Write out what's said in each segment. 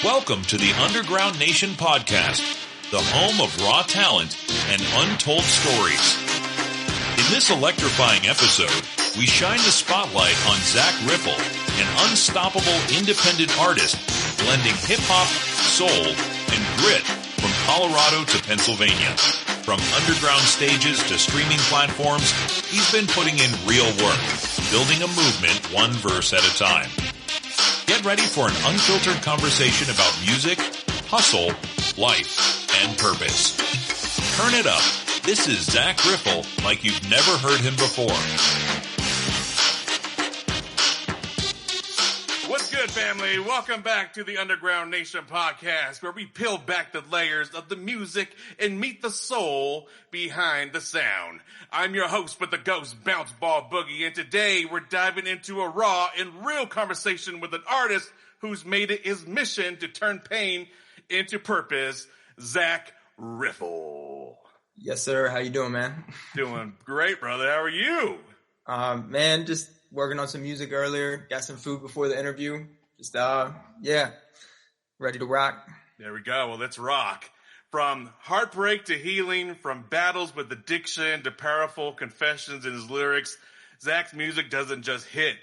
Welcome to the Underground Nation podcast, the home of raw talent and untold stories. In this electrifying episode, we shine the spotlight on Zakk Riffle, an unstoppable independent artist blending hip-hop, soul, and grit from Colorado to Pennsylvania. From underground stages to streaming platforms, he's been putting in real work, building a movement one verse at a time. Get ready for an unfiltered conversation about music, hustle, life, and purpose. Turn it up. This is Zakk Riffle like you've never heard him before. What's good, family? Welcome back to the Underground Nation podcast, where we peel back the layers of the music and meet the soul behind the sound. I'm your host with the Ghost Bounce Ball Boogie, and today we're diving into a raw and real conversation with an artist who's made it his mission to turn pain into purpose, Zakk Riffle. Yes, sir. How you doing, man? Doing great, brother. How are you? Man, just working on some music earlier. Got some food before the interview. Just, ready to rock. There we go. Well, let's rock. From heartbreak to healing, from battles with addiction to powerful confessions in his lyrics, Zakk's music doesn't just hit,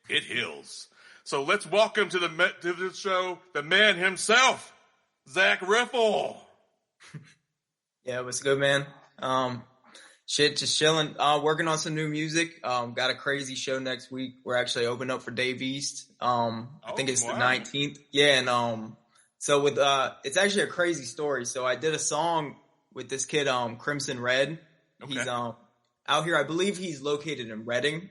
it heals. So let's welcome to the show the man himself, Zakk Riffle. Yeah, what's good, man? Just chilling. Working on some new music. Got a crazy show next week. We're actually opening up for Dave East. I think it's the 19th. Yeah, and so with it's actually a crazy story. So I did a song with this kid, Crimson Red. Okay. He's out here. I believe he's located in Reading.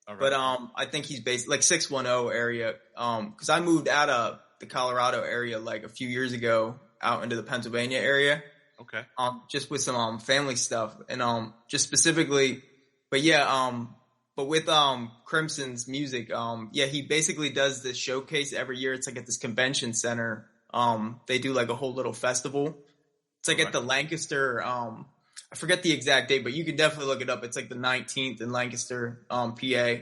Right. But I think he's based like 610 area. Because I moved out of the Colorado area like a few years ago out into the Pennsylvania area. Okay. Just with some family stuff and just specifically, but with Crimson's music, he basically does this showcase every year. It's like at this convention center. They do like a whole little festival. It's like at the Lancaster. I forget the exact date, but you can definitely look it up. It's like the 19th in Lancaster, PA.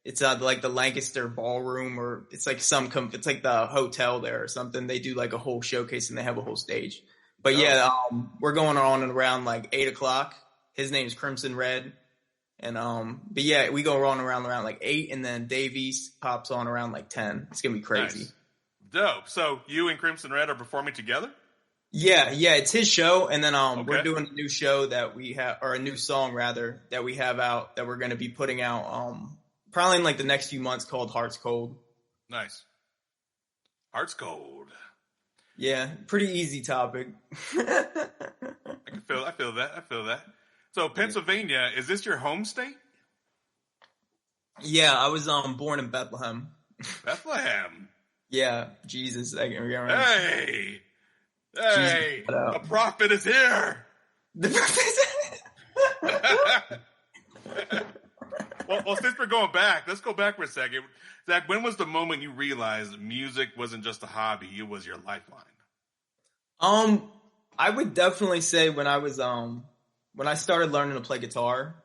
It's like the Lancaster Ballroom, or it's like it's like the hotel there or something. They do like a whole showcase and they have a whole stage. But we're going on and around like 8:00. His name's Crimson Red. And, we go on around like 8, and then Dave East pops on around like 10. It's going to be crazy. Nice. Dope. So you and Crimson Red are performing together? Yeah, it's his show. And then, we're doing a new show that we have, or a new song rather, that we have out that we're going to be putting out, probably in like the next few months, called Heart's Cold. Nice. Heart's Cold. Yeah, pretty easy topic. I feel that. So Pennsylvania, is this your home state? Yeah, I was born in Bethlehem. Bethlehem. Yeah, Jesus. Hey, a prophet is here. Well, since we're going back, let's go back for a second. Zakk, when was the moment you realized music wasn't just a hobby, it was your lifeline? I would definitely say when I was when I started learning to play guitar,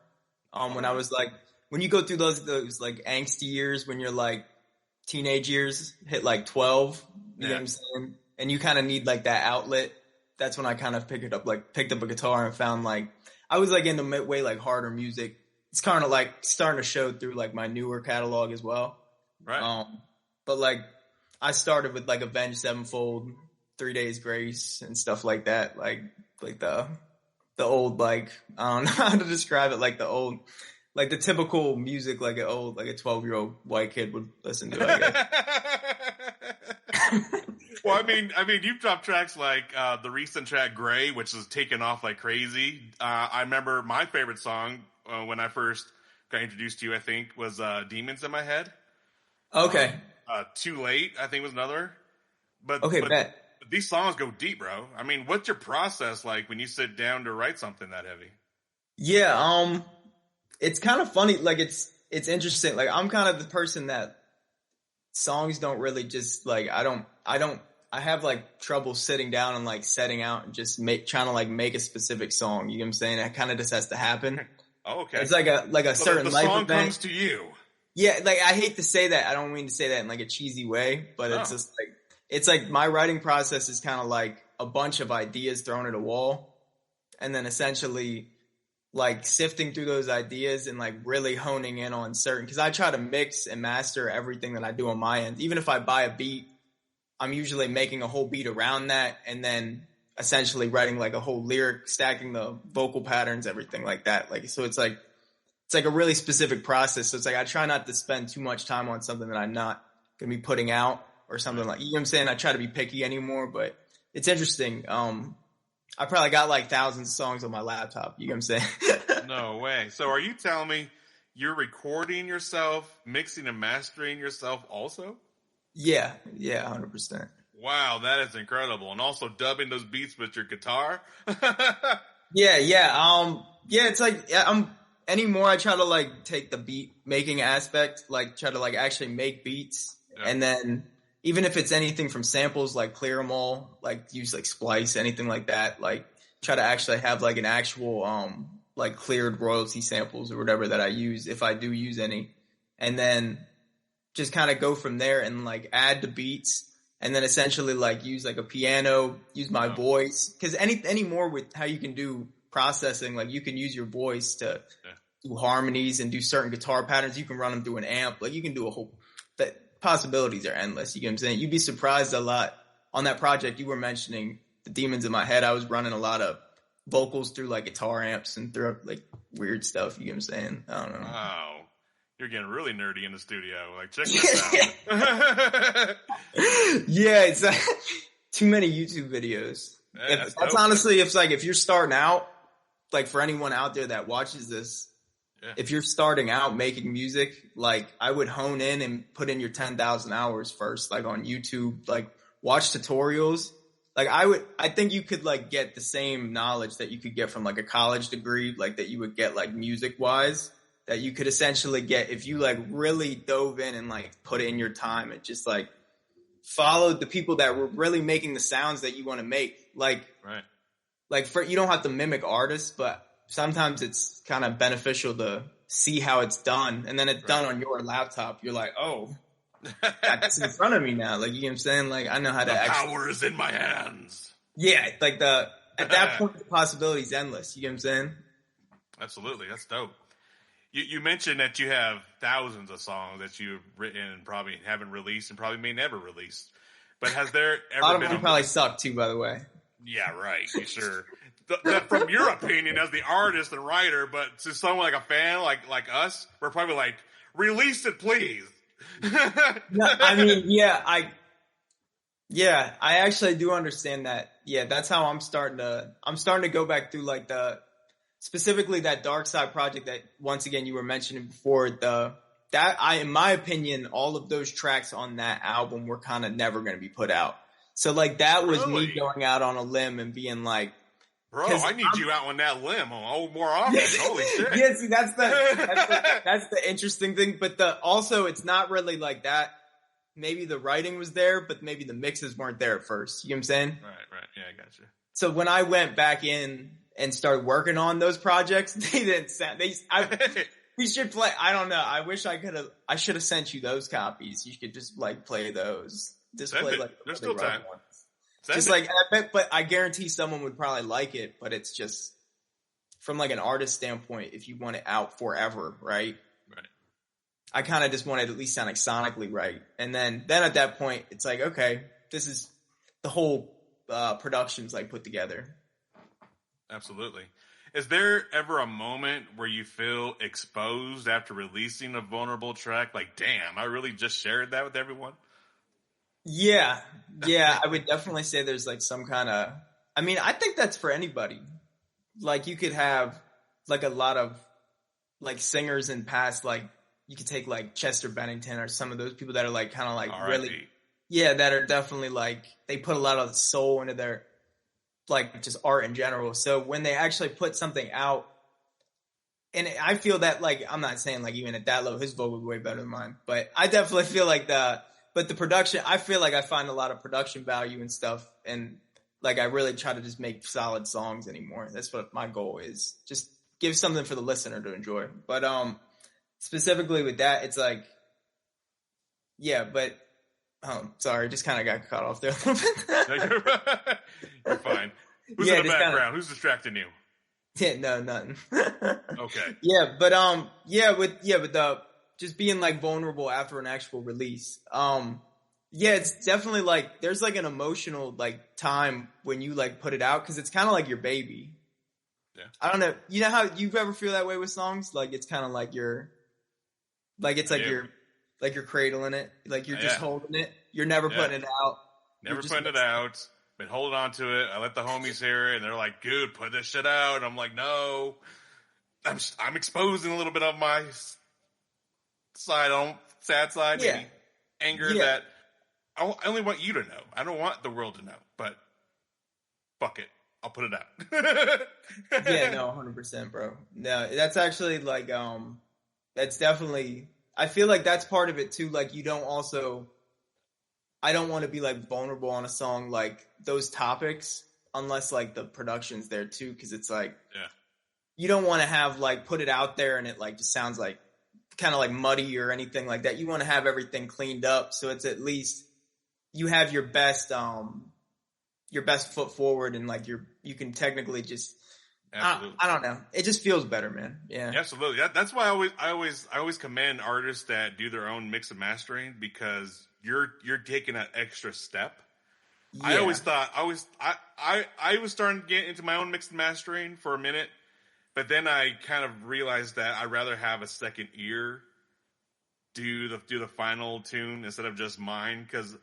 when I was like, when you go through those like angsty years, when you're like teenage years, hit like 12, you know what I'm saying? And you kind of need like that outlet. That's when I kind of picked up a guitar and found like, I was like into way like harder music. It's kind of like starting to show through like my newer catalog as well. Right. But like I started with like Avenged Sevenfold, 3 Days Grace and stuff like that. Like the old, like, I don't know how to describe it. Like the old, like the typical music, like a 12-year-old white kid would listen to, I guess. Well, I mean, you've dropped tracks like, the recent track Gray, which is taken off like crazy. I remember my favorite song, when I first got introduced to you, I think, was Demons in My Head. Okay. Too Late, I think, was another. But these songs go deep, bro. I mean, what's your process like when you sit down to write something that heavy? Yeah, it's kind of funny. Like, it's interesting. Like, I'm kind of the person that songs don't really just, like, I have like trouble sitting down and like setting out and just trying to like make a specific song. You know what I'm saying? It kind of just has to happen. Oh, okay. It's like a certain life event. The song comes to you. Yeah, like I hate to say that. I don't mean to say that in like a cheesy way, but it's just like it's like my writing process is kind of like a bunch of ideas thrown at a wall, and then essentially like sifting through those ideas and like really honing in on certain, because I try to mix and master everything that I do on my end. Even if I buy a beat, I'm usually making a whole beat around that, and then essentially writing like a whole lyric, stacking the vocal patterns, everything like that. Like, so it's like a really specific process. So it's like I try not to spend too much time on something that I'm not going to be putting out or something like, you know what I'm saying? I try to be picky anymore, but it's interesting. I probably got like thousands of songs on my laptop. You know what I'm saying? No way. So are you telling me you're recording yourself, mixing and mastering yourself also? Yeah, 100%. Wow, that is incredible. And also dubbing those beats with your guitar? Yeah. It's like, anymore I try to like take the beat making aspect, like try to like actually make beats. Yeah. And then even if it's anything from samples, like clear them all, like use like Splice, anything like that, like try to actually have like an actual, like cleared royalty samples or whatever that I use, if I do use any. And then just kind of go from there and like add the beats, and then essentially like use like a piano, use my voice. Cause anymore with how you can do processing, like you can use your voice to do harmonies and do certain guitar patterns. You can run them through an amp. Like you can do the possibilities are endless. You get what I'm saying? You'd be surprised a lot on that project. You were mentioning the Demons in My Head. I was running a lot of vocals through like guitar amps and through like weird stuff. You get what I'm saying? I don't know. Wow. You're getting really nerdy in the studio. Like, check this out. Yeah, it's too many YouTube videos. Yeah, that's honestly, if you're starting out, like for anyone out there that watches this, if you're starting out making music, like I would hone in and put in your 10,000 hours first, like on YouTube, like watch tutorials. Like I think you could like get the same knowledge that you could get from like a college degree, like that you would get like music wise, that you could essentially get if you like really dove in and like put in your time and just like followed the people that were really making the sounds that you want to make. Like, right. Like you don't have to mimic artists, but sometimes it's kind of beneficial to see how it's done. And then it's done on your laptop. You're like, oh, that's in front of me now. Like, you know what I'm saying? Like, I know how to actually. Power is in my hands. Yeah. Like at that point, the possibility is endless. You know what I'm saying? Absolutely. That's dope. You mentioned that you have thousands of songs that you've written and probably haven't released and probably may never release. But has there ever been... A lot of them probably suck too, by the way. Yeah, right. Sure. From your opinion as the artist and writer, but to someone like a fan like us, we're probably like, release it, please. No, I mean, I actually do understand that. Yeah, that's how I'm starting to go back through like specifically that Dark Side project that once again you were mentioning before, in my opinion, all of those tracks on that album were kind of never going to be put out. So like that was me going out on a limb and being like, bro, I need you out on that limb more often. Holy shit. Yeah, see, that's the interesting thing. But also it's not really like that. Maybe the writing was there, but maybe the mixes weren't there at first. You know what I'm saying? Right. Yeah, I got you. So when I went back in and started working on those projects, they didn't sound, we should play, I don't know. I wish I should have sent you those copies. You could just like play those. Just Send play it. like there's still time. Just like, but I guarantee someone would probably like it, but it's just from like an artist standpoint, if you want it out forever, right? Right. I kind of just want it to at least sound like sonically right. And then at that point, it's like, okay, this is the whole production's like put together. Absolutely. Is there ever a moment where you feel exposed after releasing a vulnerable track? Like, damn, I really just shared that with everyone? Yeah, I would definitely say there's like some kind of, I mean, I think that's for anybody. Like you could have like a lot of like singers in past, like you could take like Chester Bennington or some of those people that are like kind of like really, that are definitely like, they put a lot of soul into their like just art in general. So when they actually put something out, and I feel that like, I'm not saying like even at that level, his vocal is way better than mine, but I definitely feel like but the production, I feel like I find a lot of production value and stuff. And like, I really try to just make solid songs anymore. That's what my goal is. Just give something for the listener to enjoy. But, specifically with that, it's like, yeah, but Sorry, just kind of got cut off there a little bit. No, you're fine. Who's in the background? Who's distracting you? Yeah, no, nothing. Okay. Yeah, but with the just being like vulnerable after an actual release. Yeah, it's definitely like there's like an emotional like time when you like put it out because it's kind of like your baby. Yeah. I don't know. You know how you ever feel that way with songs? Like it's kind of like you're cradling it. Like you're just holding it. You're never putting it out. Never putting it out. Been holding on to it. I let the homies hear it, and they're like, "Dude, put this shit out." And I'm like, "No, I'm exposing a little bit of my sad side, maybe anger that I only want you to know. I don't want the world to know, but fuck it, I'll put it out." Yeah, no, 100%, bro. No, that's actually like that's definitely. I feel like that's part of it too. Like I don't want to be like vulnerable on a song like those topics unless like the production's there too, because it's like you don't want to have like put it out there and it like just sounds like kind of like muddy or anything like that. You want to have everything cleaned up so it's at least you have your best foot forward and like you can technically just I don't know. It just feels better, man. Yeah, absolutely. That's why I always commend artists that do their own mix and mastering because you're taking that extra step. Yeah. I always thought I was starting to get into my own mix and mastering for a minute, but then I kind of realized that I'd rather have a second ear do the final tune instead of just mine because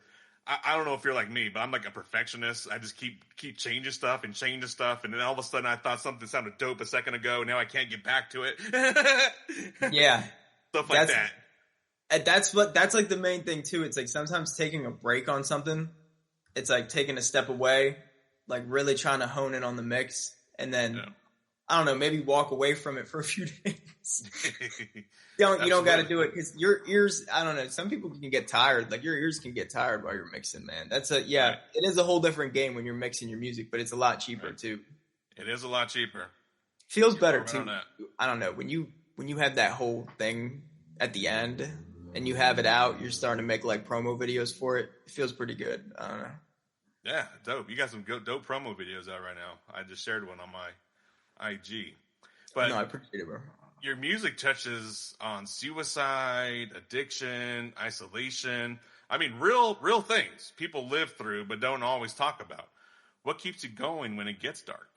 I don't know if you're like me, but I'm like a perfectionist. I just keep changing stuff, and then all of a sudden I thought something sounded dope a second ago. Now I can't get back to it. Yeah, stuff like that. And that's like the main thing too. It's like sometimes taking a break on something. It's like taking a step away, like really trying to hone in on the mix, and then I don't know, maybe walk away from it for a few days. You don't got to do it because your ears. I don't know. Some people can get tired. Like your ears can get tired while you're mixing, man. It is a whole different game when you're mixing your music, but it's a lot cheaper too. It is a lot cheaper. Feels better too. I don't know when you have that whole thing at the end and you have it out. You're starting to make like promo videos for it. It feels pretty good. I don't know. Yeah, dope. You got some dope promo videos out right now. I just shared one on my IG. But no, I appreciate it, bro. Your music touches on suicide, addiction, isolation. I mean, real things people live through but don't always talk about. What keeps you going when it gets dark?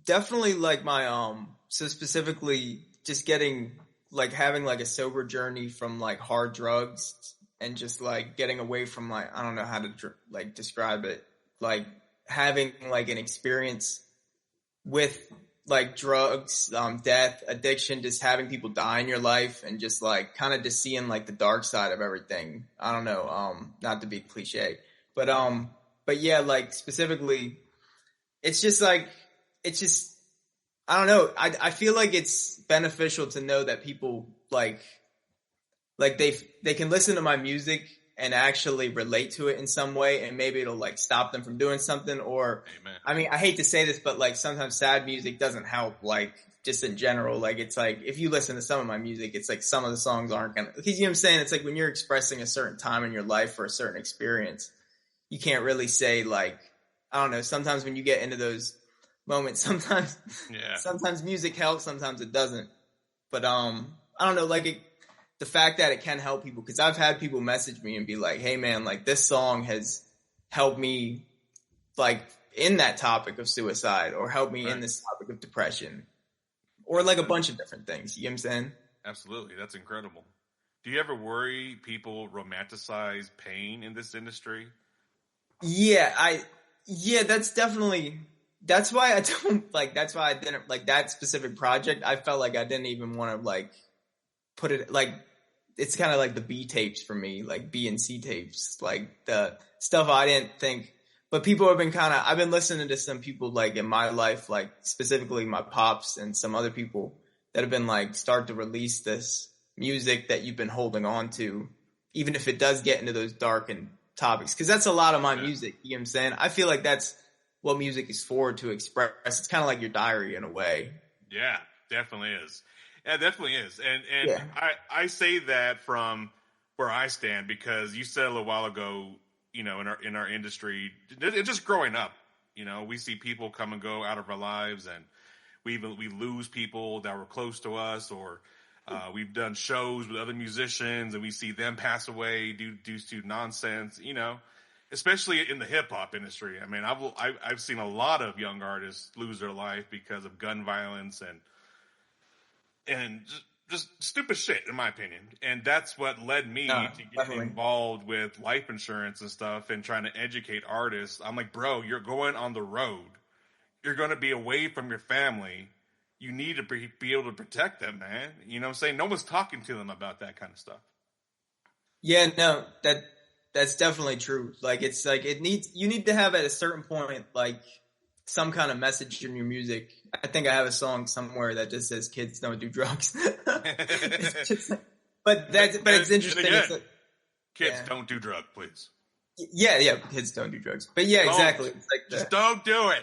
Definitely like my so specifically just getting like having like a sober journey from like hard drugs and just like getting away from like I don't know how to like describe it, like having like an experience with like drugs, death, addiction, just having people die in your life and just like kind of just seeing like the dark side of everything. I don't know, not to be cliche, but yeah, like specifically, it's just I don't know. I feel like it's beneficial to know that people like they can listen to my music and actually relate to it in some way, and maybe it'll like stop them from doing something. Or, amen. I mean, I hate to say this, but like sometimes sad music doesn't help. Like just in general, like it's like if you listen to some of my music, it's like some of the songs aren't gonna. Because you know what I'm saying? It's like when you're expressing a certain time in your life or a certain experience, you can't really say like I don't know. Sometimes when you get into those moments, sometimes music helps, sometimes it doesn't. But I don't know, like the fact that it can help people, because I've had people message me and be like, hey man, like this song has helped me like in that topic of suicide or helped me in this topic of depression or like a bunch of different things. You know what I'm saying? Absolutely. That's incredible. Do you ever worry people romanticize pain in this industry? Yeah, that's why I don't like, that's why I didn't like that specific project. I felt like I didn't even want to like put it like, it's kind of like the B tapes for me, like B and C tapes, like the stuff I didn't think, but people have been I've been listening to some people like in my life, like specifically my pops and some other people that have been like start to release this music that you've been holding on to, even if it does get into those dark and topics. Cause that's a lot of my music. You know what I'm saying? I feel like that's what music is for, to express. It's kind of like your diary in a way. Yeah, definitely is. Yeah, definitely is. And I say that from where I stand, because you said a little while ago, you know, in our industry, just growing up, you know, we see people come and go out of our lives, and we lose people that were close to us, or we've done shows with other musicians and we see them pass away due to nonsense, you know, especially in the hip hop industry. I mean, I've seen a lot of young artists lose their life because of gun violence and just stupid shit, in my opinion. And that's what led me to get involved with life insurance and stuff and trying to educate artists. I'm like, bro, you're going on the road. You're going to be away from your family. You need to be able to protect them, man. You know what I'm saying? No one's talking to them about that kind of stuff. Yeah, no, that's definitely true. Like, it's like you need to have at a certain point, like, some kind of message in your music. I think I have a song somewhere that just says "Kids don't do drugs." but it's interesting. Again, kids don't do drugs, please. Yeah, kids don't do drugs. But yeah, exactly. It's like just don't do it.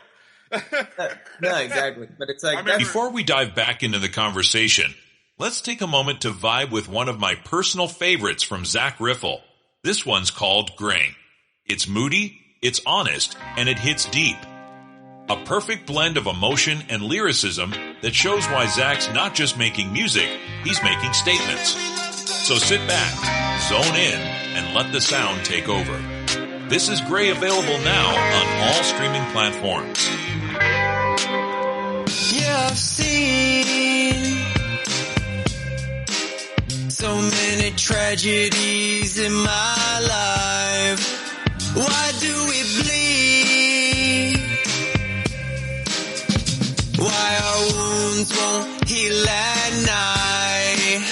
No, exactly. But it's like, before we dive back into the conversation, let's take a moment to vibe with one of my personal favorites from Zakk Riffle. This one's called Grain. It's moody, it's honest, and it hits deep. A perfect blend of emotion and lyricism that shows why Zakk's not just making music, he's making statements. So sit back, zone in, and let the sound take over. This is Gray, available now on all streaming platforms. Yeah, I've seen so many tragedies in my life. Why do we bleed? Why our wounds won't heal at night?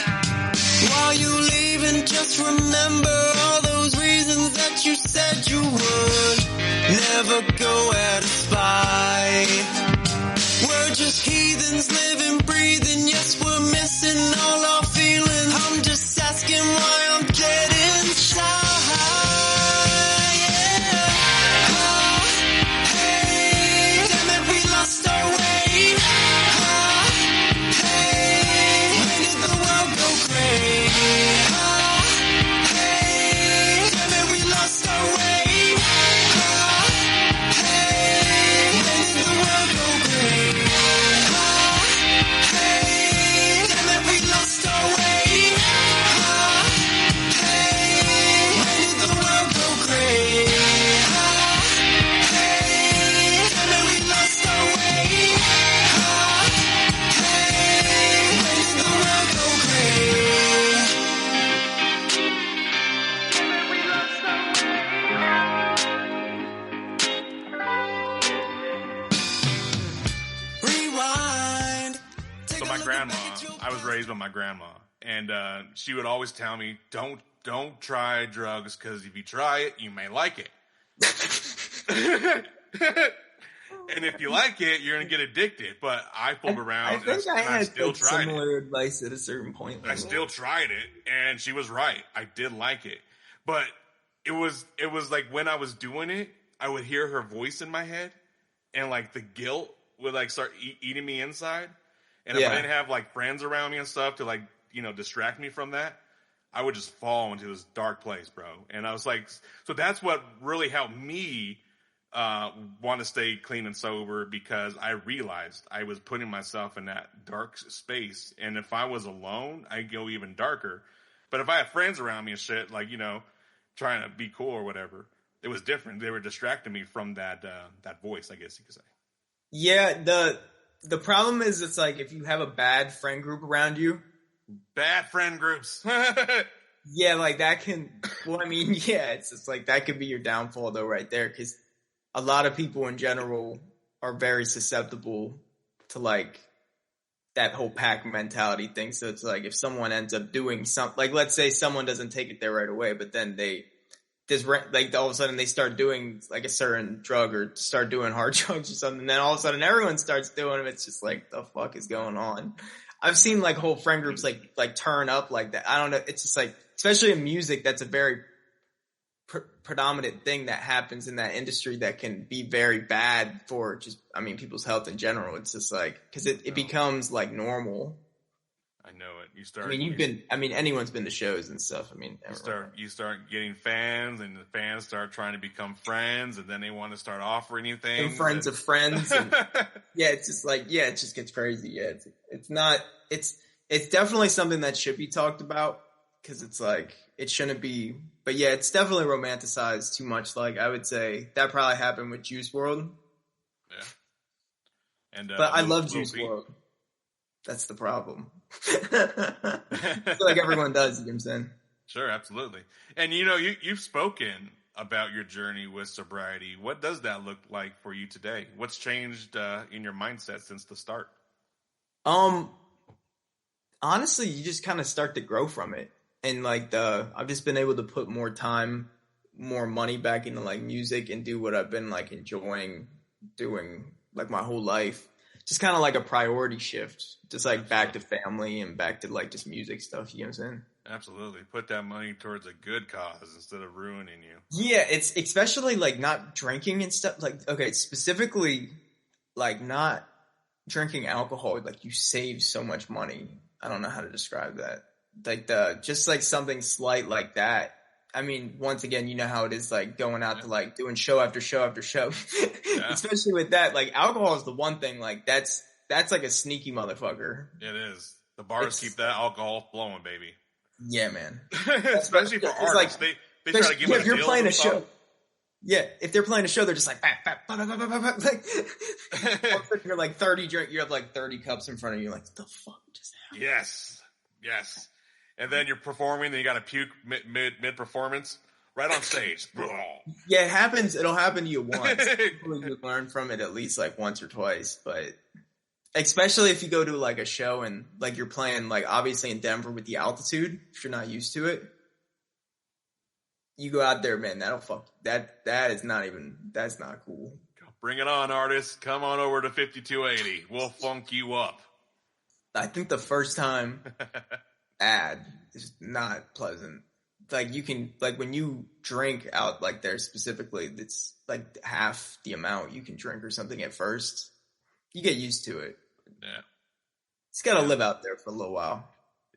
While you leaving, just remember all those reasons that you said you would never go out of spite. We're just heathens living, breathing, yes, we're missing all our feelings. I'm just asking why I'm dead inside. By my grandma, and she would always tell me, don't try drugs, because if you try it, you may like it. And if you like it, you're gonna get addicted. But I fooled around. I think I had still tried similar advice at a certain point. I still tried it, and she was right. I did like it, but it was like when I was doing it, I would hear her voice in my head, and like the guilt would like start eating me inside. And if I didn't have like friends around me and stuff to like, you know, distract me from that, I would just fall into this dark place, bro. And I was like, so that's what really helped me want to stay clean and sober, because I realized I was putting myself in that dark space. And if I was alone, I'd go even darker. But if I had friends around me and shit, like, you know, trying to be cool or whatever, it was different. They were distracting me from that voice, I guess you could say. Yeah, the problem is, it's like if you have a bad friend group around you. Bad friend groups. Yeah, like that can, well, I mean, yeah, it's just like that could be your downfall though right there, because a lot of people in general are very susceptible to like that whole pack mentality thing. So it's like if someone ends up doing something, like let's say someone doesn't take it there right away, but then like all of a sudden they start doing like a certain drug or start doing hard drugs or something. And then all of a sudden everyone starts doing them. It's just like, the fuck is going on? I've seen like whole friend groups like turn up like that. I don't know. It's just like, especially in music, that's a very predominant thing that happens in that industry that can be very bad for just, I mean, people's health in general. It's just like, cause it becomes like normal. I know it. You start. I mean, anyone's been to shows and stuff. I mean, you start getting fans, and the fans start trying to become friends, and then they want to start offering you things. And friends of friends. And, yeah, it's just like, yeah, it just gets crazy. Yeah, it's definitely something that should be talked about, because it's like, it shouldn't be. But yeah, it's definitely romanticized too much. Like, I would say that probably happened with Juice WRLD. Yeah. And but I love Juice WRLD. That's the problem. I feel like everyone does, you know what I'm saying? Sure, absolutely. And you've spoken about your journey with sobriety. What does that look like for you today? What's changed in your mindset since the start? Honestly, you just kind of start to grow from it. And like I've just been able to put more time, more money back into like music and do what I've been like enjoying doing like my whole life. Just kind of like a priority shift, just like back to family and back to like just music stuff. You know what I'm saying? Absolutely. Put that money towards a good cause instead of ruining you. Yeah, it's especially like not drinking and stuff. Like, okay, specifically like not drinking alcohol. Like you save so much money. I don't know how to describe that. Like just like something slight like that. I mean, once again, you know how it is, like going out to like doing show after show after show, especially with that. Like alcohol is the one thing, like that's like a sneaky motherfucker. It is. The bars keep that alcohol flowing, baby. Yeah, man. Especially for artists, like, they try to give us if you're playing a show. Yeah, if they're playing a show, they're just like, like you're like 30 drink, you have like 30 cups in front of you. You're like, what the fuck just happened? Yes. And then you're performing, then you got to puke mid performance right on stage. Yeah, it happens. It'll happen to you once. You learn from it at least like once or twice, but especially if you go to like a show and like you're playing like obviously in Denver with the altitude, if you're not used to it, you go out there, man. That's not cool. Bring it on, artists. Come on over to 5280. We'll funk you up. I think the first time ad is not pleasant. Like you can, like when you drink out like there specifically, it's like half the amount you can drink or something at first. You get used to it. Yeah. It's got to live out there for a little while.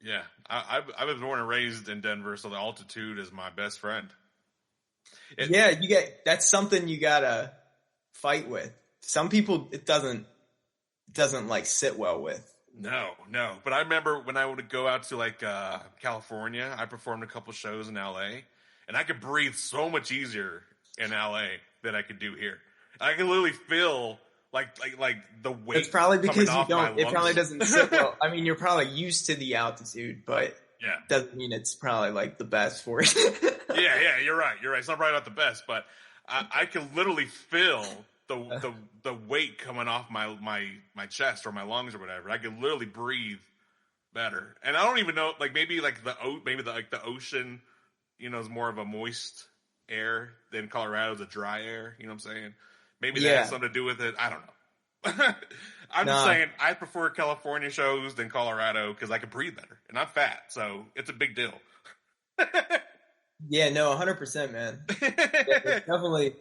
Yeah. I was born and raised in Denver, so the altitude is my best friend. That's something you gotta fight with. Some people it doesn't like sit well with. No. But I remember when I would go out to like California, I performed a couple shows in LA, and I could breathe so much easier in LA than I could do here. I could literally feel like the weight. It's probably because you don't. It probably doesn't sit well. I mean, you're probably used to the altitude, but yeah, doesn't mean it's probably like the best for you. Yeah, you're right. It's not probably not the best, but I can literally feel the weight coming off my chest or my lungs or whatever. I can literally breathe better, and I don't even know. Like maybe the ocean, is more of a moist air than Colorado's a dry air. You know what I'm saying? Maybe that has something to do with it. I don't know. I'm just saying I prefer California shows than Colorado because I can breathe better, and I'm fat, so it's a big deal. Yeah, no, 100%, man. Definitely.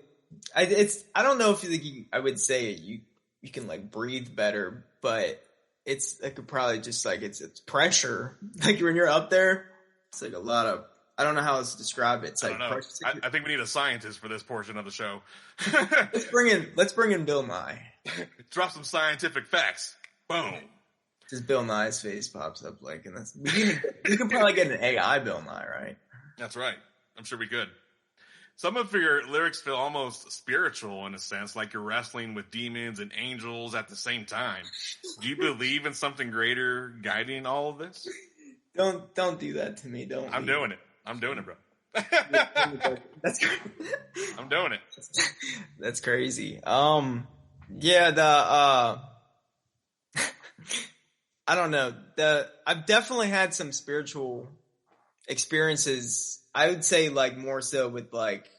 I don't know if I would say you can like breathe better, but it's like probably just like it's pressure. Like when you're up there, it's like a lot of. I don't know how else to describe it. It's like pressure. I think we need a scientist for this portion of the show. Let's bring in Bill Nye. Drop some scientific facts. Boom. Just Bill Nye's face pops up like, and you can probably get an AI Bill Nye, right? That's right. I'm sure we could. Some of your lyrics feel almost spiritual in a sense, like you're wrestling with demons and angels at the same time. Do you believe in something greater guiding all of this? Don't do that to me. I'm doing it, bro. That's crazy. I'm doing it. That's crazy. Yeah, I don't know. I've definitely had some spiritual experiences. I would say like more so with like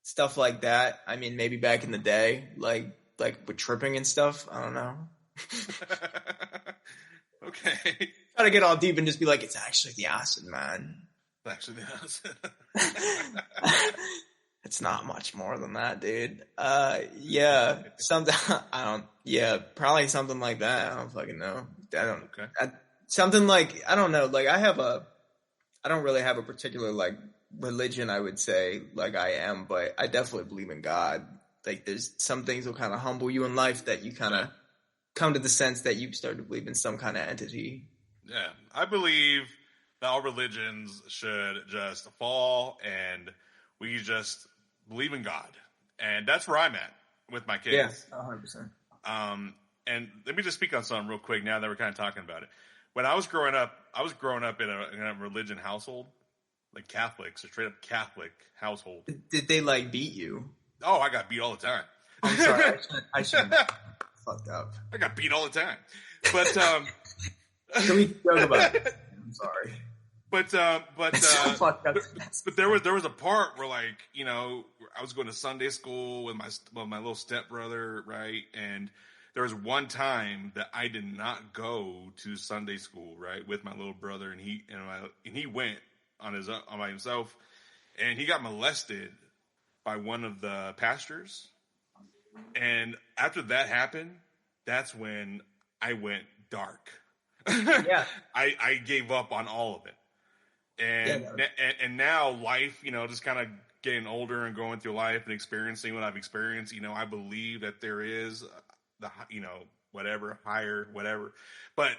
stuff like that. I mean, maybe back in the day, like with tripping and stuff. I don't know. Okay. Try to get all deep and just be like, it's actually the acid, man. It's actually the acid. It's not much more than that, dude. Yeah, something. Yeah, probably something like that. I don't fucking know. I don't. Okay. something like, I don't know, like I don't really have a particular like religion, I would say, like I am, but I definitely believe in God. Like there's some things will kind of humble you in life that you kind of come to the sense that you start to believe in some kind of entity. Yeah, I believe that all religions should just fall and we just believe in God. And that's where I'm at with my kids. Yeah, 100%. And let me just speak on something real quick now that we're kind of talking about it. When I was growing up in a religion household, like Catholics, a straight up Catholic household. Did they like beat you? Oh, I got beat all the time. I'm sorry, I shouldn't fucked up. I got beat all the time. But Can we joke about it? I'm sorry. But there was a part where, like, you know, I was going to Sunday school with my little stepbrother, right? And there was one time that I did not go to Sunday school, right, with my little brother, and he went by himself, and he got molested by one of the pastors. And after that happened, that's when I went dark. Yeah. I gave up on all of it. And now life, you know, just kind of getting older and going through life and experiencing what I've experienced, you know, I believe that there is the, you know, whatever, higher, whatever. But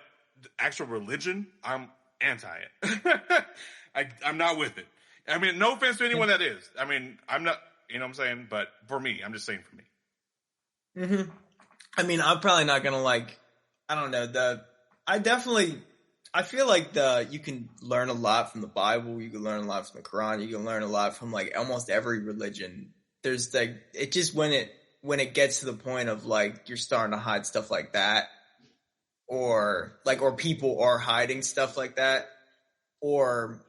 the actual religion, I'm anti it. I'm not with it. I mean, no offense to anyone that is. I mean, I'm not, you know what I'm saying? But for me, I'm just saying for me. Mm-hmm. I mean, I'm probably not going to like, I don't know, I feel like you can learn a lot from the Bible. You can learn a lot from the Quran. You can learn a lot from like almost every religion. There's like, it just when it gets to the point of like, you're starting to hide stuff like that, or people are hiding stuff like that, or,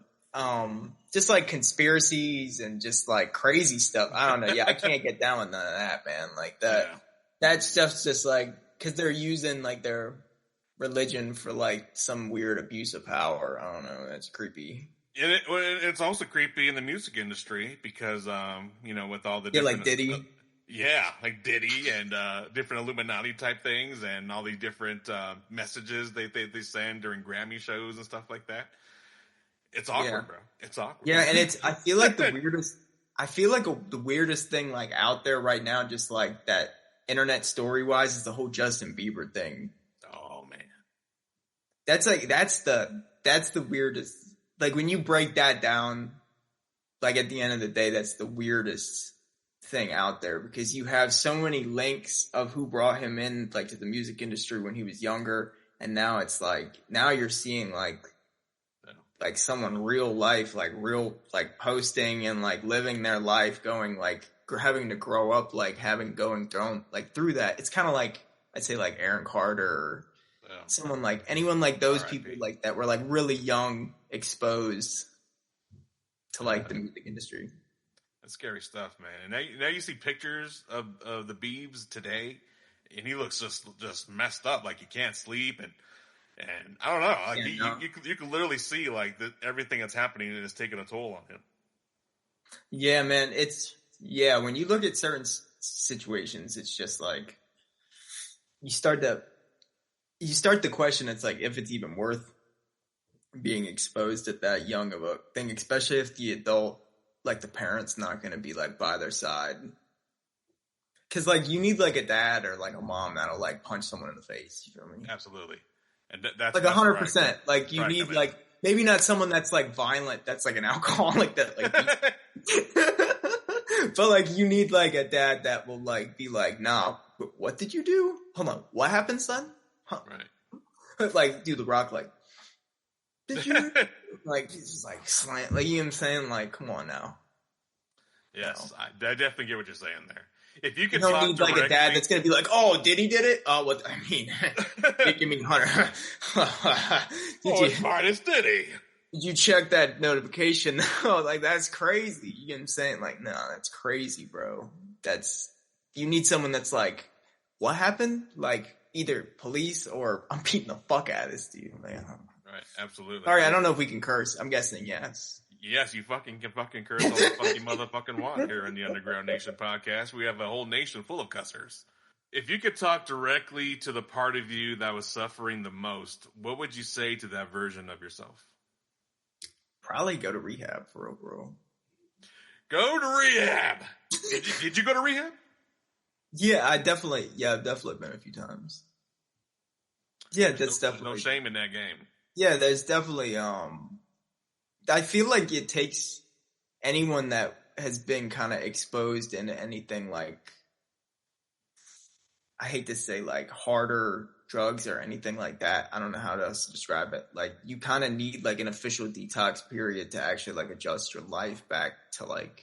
just like conspiracies and just like crazy stuff. I don't know. Yeah. I can't get down with none of that, man. Like that stuff's just like, cause they're using like their religion for like some weird abuse of power. I don't know. That's creepy. And it's also creepy in the music industry because, you know, with all the different, like Diddy. Like Diddy and different Illuminati type things and all these different messages they send during Grammy shows and stuff like that. It's awkward, bro. It's awkward. Yeah, and I feel like the weirdest thing like out there right now, just like that internet story wise, is the whole Justin Bieber thing. Oh man. That's the weirdest. Like when you break that down, like at the end of the day, that's the weirdest thing out there because you have so many links of who brought him in like to the music industry when he was younger, and now it's like now you're seeing like someone real life, like real like posting and like living their life, going like having to grow up, like going through that. It's kind of like I'd say like Aaron Carter or someone like anyone like those people like that were like really young, exposed to like the music industry. That's scary stuff, man. And now you see pictures of the Biebs today, and he looks just messed up, like he can't sleep, and I don't know, like you can literally see like everything that's happening is taking a toll on him. Yeah, man. When you look at certain situations, it's just like you start to question. It's like if it's even worth being exposed at that young of a thing, especially if the adult, like the parent's not going to be like by their side. Cause like you need like a dad or like a mom that'll like punch someone in the face. You feel me? Absolutely. And that's like 100%. Like you need like, maybe not someone that's like violent. That's like an alcoholic that like, but like you need like a dad that will like be like, nah, what did you do? Hold on. What happened, son? Huh? Right. Like do the Rock, like, did you like, he's just like slant, like, you know what I'm saying? Like, come on now. Yes. No. I definitely get what you're saying there. If you could don't need like a dad that's gonna be like, oh, did he did it? Oh, what? I mean, you mean Hunter? Smartest did he? Did you check that notification? Oh, like that's crazy. You know what I'm saying? Like, no, that's crazy, bro. You need someone that's like, what happened? Like either police or I'm beating the fuck out of this dude, man. Right, absolutely. Sorry, I don't know if we can curse. I'm guessing yes. Yes, you fucking can fucking curse all the fucking motherfucking want here in the Underground Nation podcast. We have a whole nation full of cussers. If you could talk directly to the part of you that was suffering the most, what would you say to that version of yourself? Probably go to rehab for overall. Go to rehab. Did you go to rehab? Yeah, I've definitely been a few times. Yeah, that's definitely no shame in that game. Yeah, there's definitely I feel like it takes anyone that has been kind of exposed into anything like, I hate to say like harder drugs or anything like that. I don't know how to describe it. Like you kind of need like an official detox period to actually like adjust your life back to like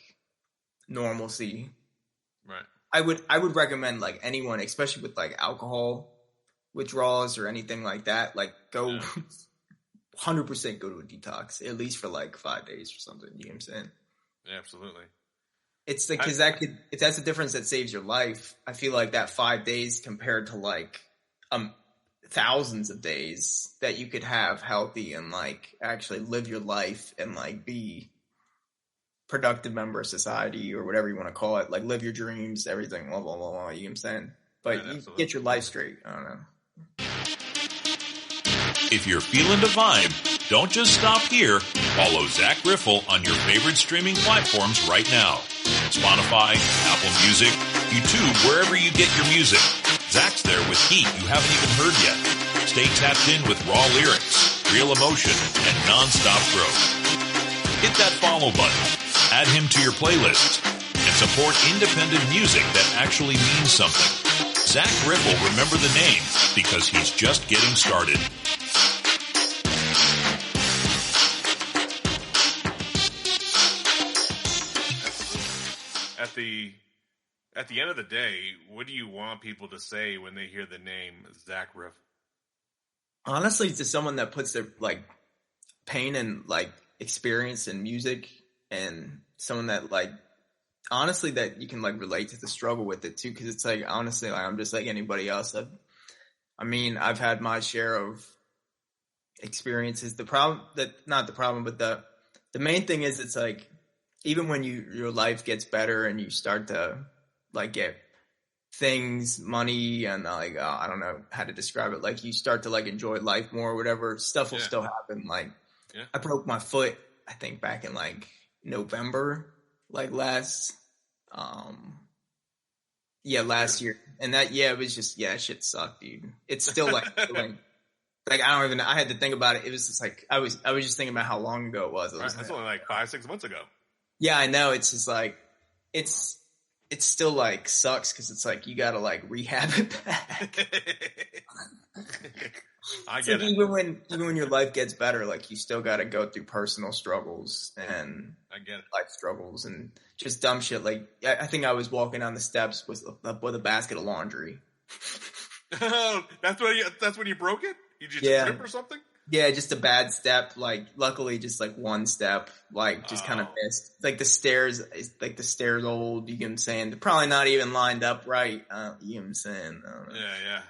normalcy. Right. I would recommend like anyone, especially with like alcohol withdrawals or anything like that, like go 100% go to a detox, at least for like 5 days or something. You know what I'm saying? Yeah, absolutely. It's like, cause if that's the difference that saves your life, I feel like that 5 days compared to like, thousands of days that you could have healthy and like actually live your life and like be productive member of society or whatever you want to call it, like live your dreams, everything, blah, blah, blah, blah, you know what I'm saying? But you get your life straight. I don't know. If you're feeling the vibe, don't just stop here. Follow Zakk Riffle on your favorite streaming platforms right now. Spotify, Apple Music, YouTube, wherever you get your music. Zakk's there with heat you haven't even heard yet. Stay tapped in with raw lyrics, real emotion, and non-stop growth. Hit that follow button, add him to your playlist, and support independent music that actually means something. Zakk Riffle, remember the name, because he's just getting started. At the end of the day, what do you want people to say when they hear the name Zakk Riffle? Honestly, to someone that puts their like pain and like experience in music, and someone that like honestly that you can like relate to the struggle with it too, because it's like honestly like, I'm just like anybody else. I've had my share of experiences. Not the problem, but the main thing is it's like even when your life gets better and you start to like get things, money, and like I don't know how to describe it. Like you start to like enjoy life more or whatever. Stuff will still happen. Like I broke my foot, I think back in like November, like last year, and it was just shit sucked, dude. It's still like like I had to think about it. It was just like I was just thinking about how long ago it was. That's only like 5-6 months ago. Yeah, I know. It's just like it's still like sucks because it's like you gotta like rehab it back. I get it. Even when your life gets better, like you still gotta go through personal struggles and I get it. Life struggles and just dumb shit. Like I think I was walking down the steps with a basket of laundry. That's when you broke it? You just trip or something? Yeah, just a bad step. Like, luckily, just like one step, like just kind of missed. Like the stairs old. You get what I'm saying? They're probably not even lined up right. You know what I'm saying? Yeah.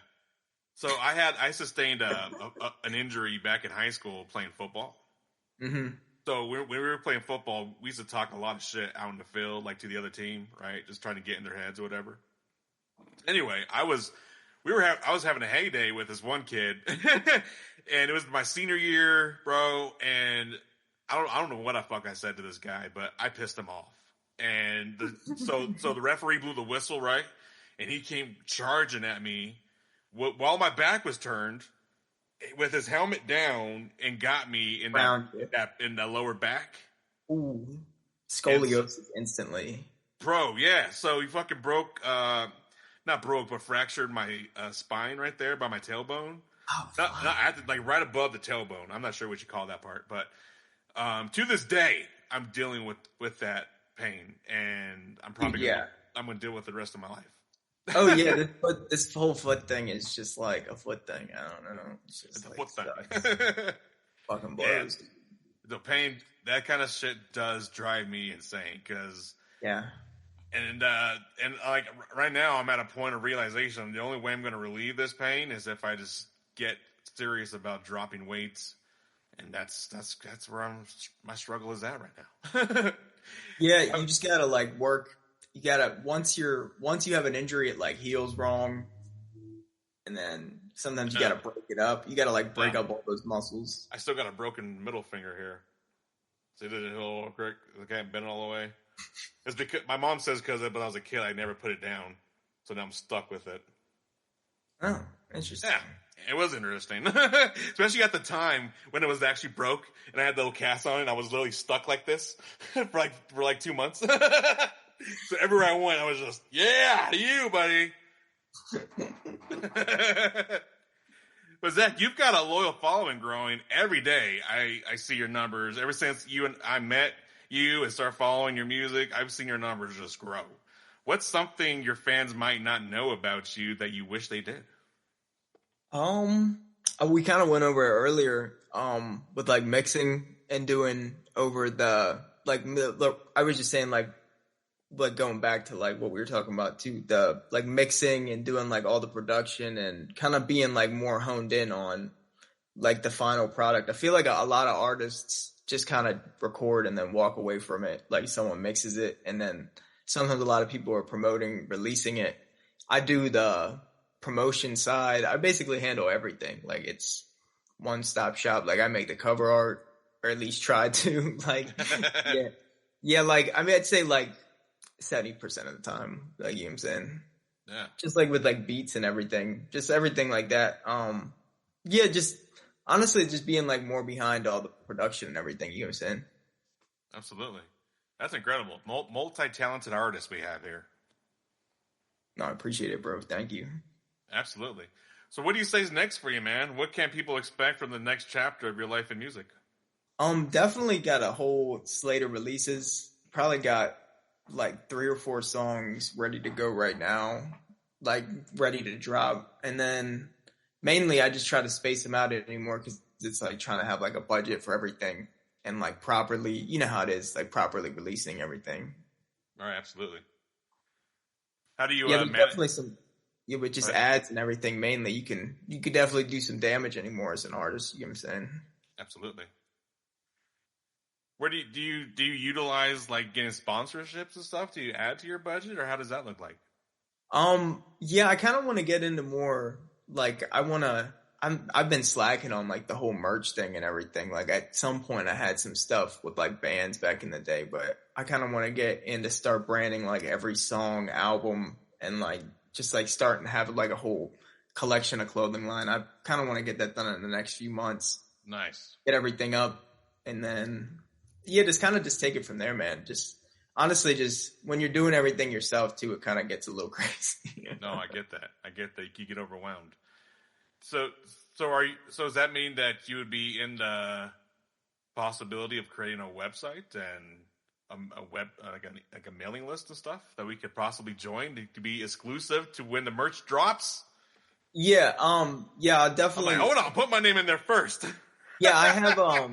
So I sustained an injury back in high school playing football. Mm-hmm. So when we were playing football, we used to talk a lot of shit out in the field, like to the other team, right? Just trying to get in their heads or whatever. Anyway, I was having a heyday with this one kid, and it was my senior year, bro. And I don't know what the fuck I said to this guy, but I pissed him off. And so the referee blew the whistle, right? And he came charging at me while my back was turned, with his helmet down, and got me in the lower back. Ooh, scoliosis instantly, bro. Yeah, so he fucking broke. Not broke, but fractured my spine right there by my tailbone. Oh, like right above the tailbone. I'm not sure what you call that part, but to this day, I'm dealing with that pain, and I'm probably I'm going to deal with it the rest of my life. Oh yeah, this whole foot thing is just like a foot thing. I don't know. It's a like foot thing. Fucking blows. The pain, that kind of shit does drive me insane. And like right now, I'm at a point of realization. The only way I'm going to relieve this pain is if I just get serious about dropping weights, and that's where my struggle is at right now. Yeah, you just gotta like work. You gotta once you have an injury, it like heals wrong. and then sometimes you got to break it up. You got to like break up all those muscles. I still got a broken middle finger here. See the little crick? I can't bend it all the way. It's because my mom says because when I was a kid, I never put it down, so now I'm stuck with it. Oh, interesting. Yeah, it was interesting, especially at the time when it was actually broke and I had the little cast on it. And I was literally stuck like this for like 2 months. So everywhere I went, I was just, yeah, you, buddy. But Zakk, you've got a loyal following growing every day. I see your numbers. Ever since you and I met you and start following your music, I've seen your numbers just grow. What's something your fans might not know about you that you wish they did? We kind of went over it earlier, with like mixing and doing over the, like, I was just saying like going back to like what we were talking about too, the like mixing and doing like all the production and kind of being like more honed in on like the final product. I feel like a lot of artists just kind of record and then walk away from it. Like someone mixes it and then sometimes a lot of people are promoting, releasing it. I do the promotion side. I basically handle everything. Like it's one-stop shop. Like I make the cover art, or at least try to. Like, yeah. Like I mean, I'd say like 70% of the time. Like, you know what I'm saying? Yeah. Just like with like beats and everything, just everything like that. Yeah, just honestly, just being like more behind all the production and everything. You know what I'm saying? Absolutely. That's incredible. Multi-talented artist we have here. No, I appreciate it, bro. Thank you. Absolutely. So what do you say is next for you, man? What can people expect from the next chapter of your life in music? Definitely got a whole slate of releases. Probably got like 3 or 4 songs ready to go right now, like ready to drop. And then mainly I just try to space them out anymore because it's like trying to have like a budget for everything and like properly, you know how it is, like properly releasing everything. All right, absolutely. How do you there's manage? definitely some, with just ads and everything mainly, you could definitely do some damage anymore as an artist, you know what I'm saying? Absolutely. Where do you utilize like getting sponsorships and stuff? Do you add to your budget, or how does that look like? Yeah, I kind of want to get into more like I've been slacking on like the whole merch thing and everything. Like at some point I had some stuff with like bands back in the day, but I kind of want to get into start branding like every song, album, and like just like starting to have like a whole collection of clothing line. I kind of want to get that done in the next few months. Nice. Get everything up, and then just take it from there, man. Just honestly, just when you're doing everything yourself too, it kind of gets a little crazy. No, I get that. You get overwhelmed. So does that mean that you would be in the possibility of creating a website and a web like a mailing list and stuff that we could possibly join to be exclusive to when the merch drops? Yeah, I'll definitely. I'm like, hold on, put my name in there first. Yeah, I have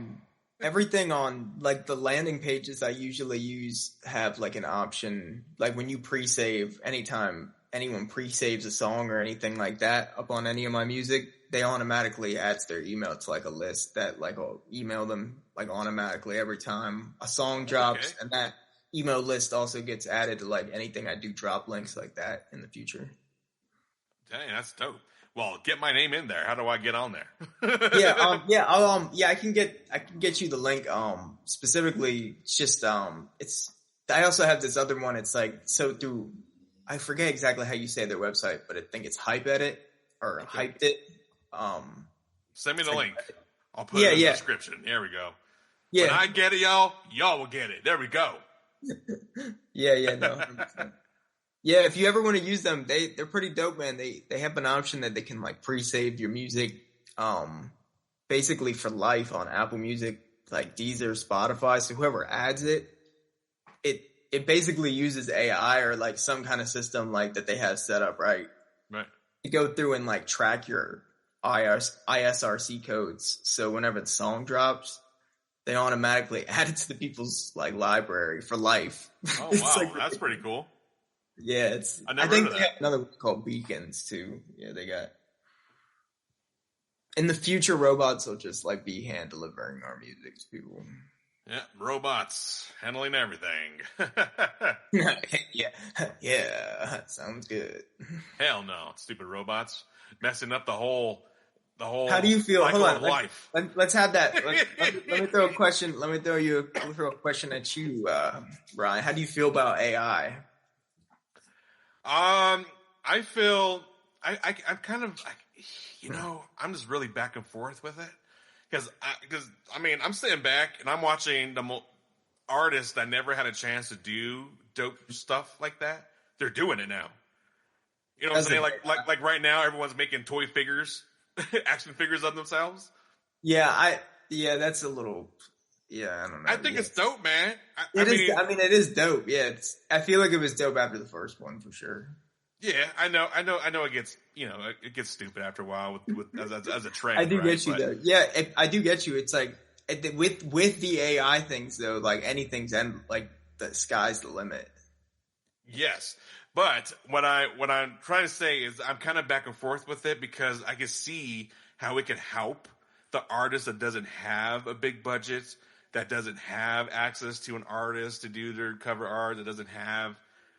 everything on like the landing pages I usually use have like an option, like when you pre-save, anytime anyone pre-saves a song or anything like that up on any of my music, they automatically adds their email to like a list that like I'll email them like automatically every time a song drops. Okay. And that email list also gets added to like anything I do drop links like that in the future. Dang, that's dope. Well, get my name in there. How do I get on there? I can get you the link. Specifically, it's just I also have this other one. It's like I forget exactly how you say their website, but I think it's Hype Edit or Hyped It. Send me the link. I'll put it in the description. There we go. Yeah. When I get it, y'all will get it. There we go. No. Yeah, if you ever want to use them, they're pretty dope, man. They have an option that they can like pre-save your music, basically for life on Apple Music, like Deezer, Spotify. So whoever adds it basically uses AI or like some kind of system like that they have set up, right? Right. To go through and like track your ISRC codes. So whenever the song drops, they automatically add it to the people's like library for life. Oh wow, that's pretty cool. Yeah, I think they have another one called Beacons too. Yeah, they got. In the future, robots will just like be hand delivering our music to people. Yeah, robots handling everything. Yeah, sounds good. Hell no, stupid robots. messing up the whole How do you feel? cycle Hold on. of life. Let's have that. Let me throw a question. Let me throw a question at you, Ryan. How do you feel about AI? I feel I'm kind of, I'm just really back and forth with it because I'm sitting back and I'm watching the artists that never had a chance to do dope stuff like that. They're doing it now. You know what I'm saying? Like right now, everyone's making toy figures, action figures of themselves. Yeah, that's a little. Yeah, I don't know. I think it's dope, man. It is dope. Yeah, I feel like it was dope after the first one for sure. Yeah, I know. It gets it gets stupid after a while with as a trend. I do get you though. Yeah, I do get you. It's like with the AI things though, like anything's like the sky's the limit. Yes, but what I'm trying to say is I'm kind of back and forth with it because I can see how it could help the artist that doesn't have a big budget, that doesn't have access to an artist to do their cover art, that doesn't have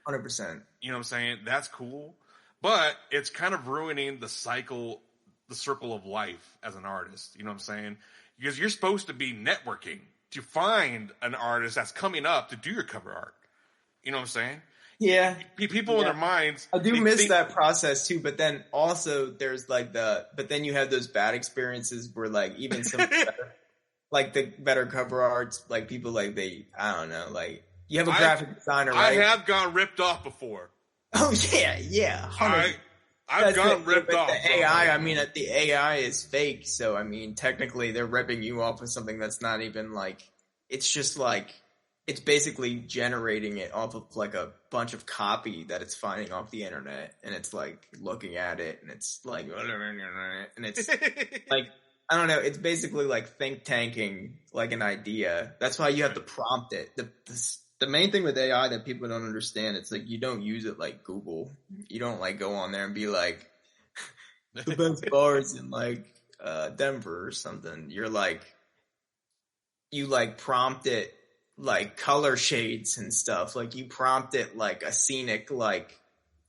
100%. You know what I'm saying? That's cool. But it's kind of ruining the circle of life as an artist. You know what I'm saying? Because you're supposed to be networking to find an artist that's coming up to do your cover art. You know what I'm saying? Yeah. People in their minds. I do miss that process too, but then also there's but then you have those bad experiences where like even some like the better cover arts, like people like I don't know, like you have a graphic designer, right? I have gone ripped off before. Oh yeah. I've gotten ripped off. The AI, the AI is fake, so technically they're ripping you off with something that's not even like. It's just like it's basically generating it off of like a bunch of copy that it's finding off the internet, and it's like looking at it, and it's like, and it's like. I don't know. It's basically like think tanking like an idea. That's why you have to prompt it. The main thing with AI that people don't understand, it's like you don't use it like Google. You don't like go on there and be like the best bars in like Denver or something. You're like you like prompt it like color shades and stuff. Like you prompt it like a scenic like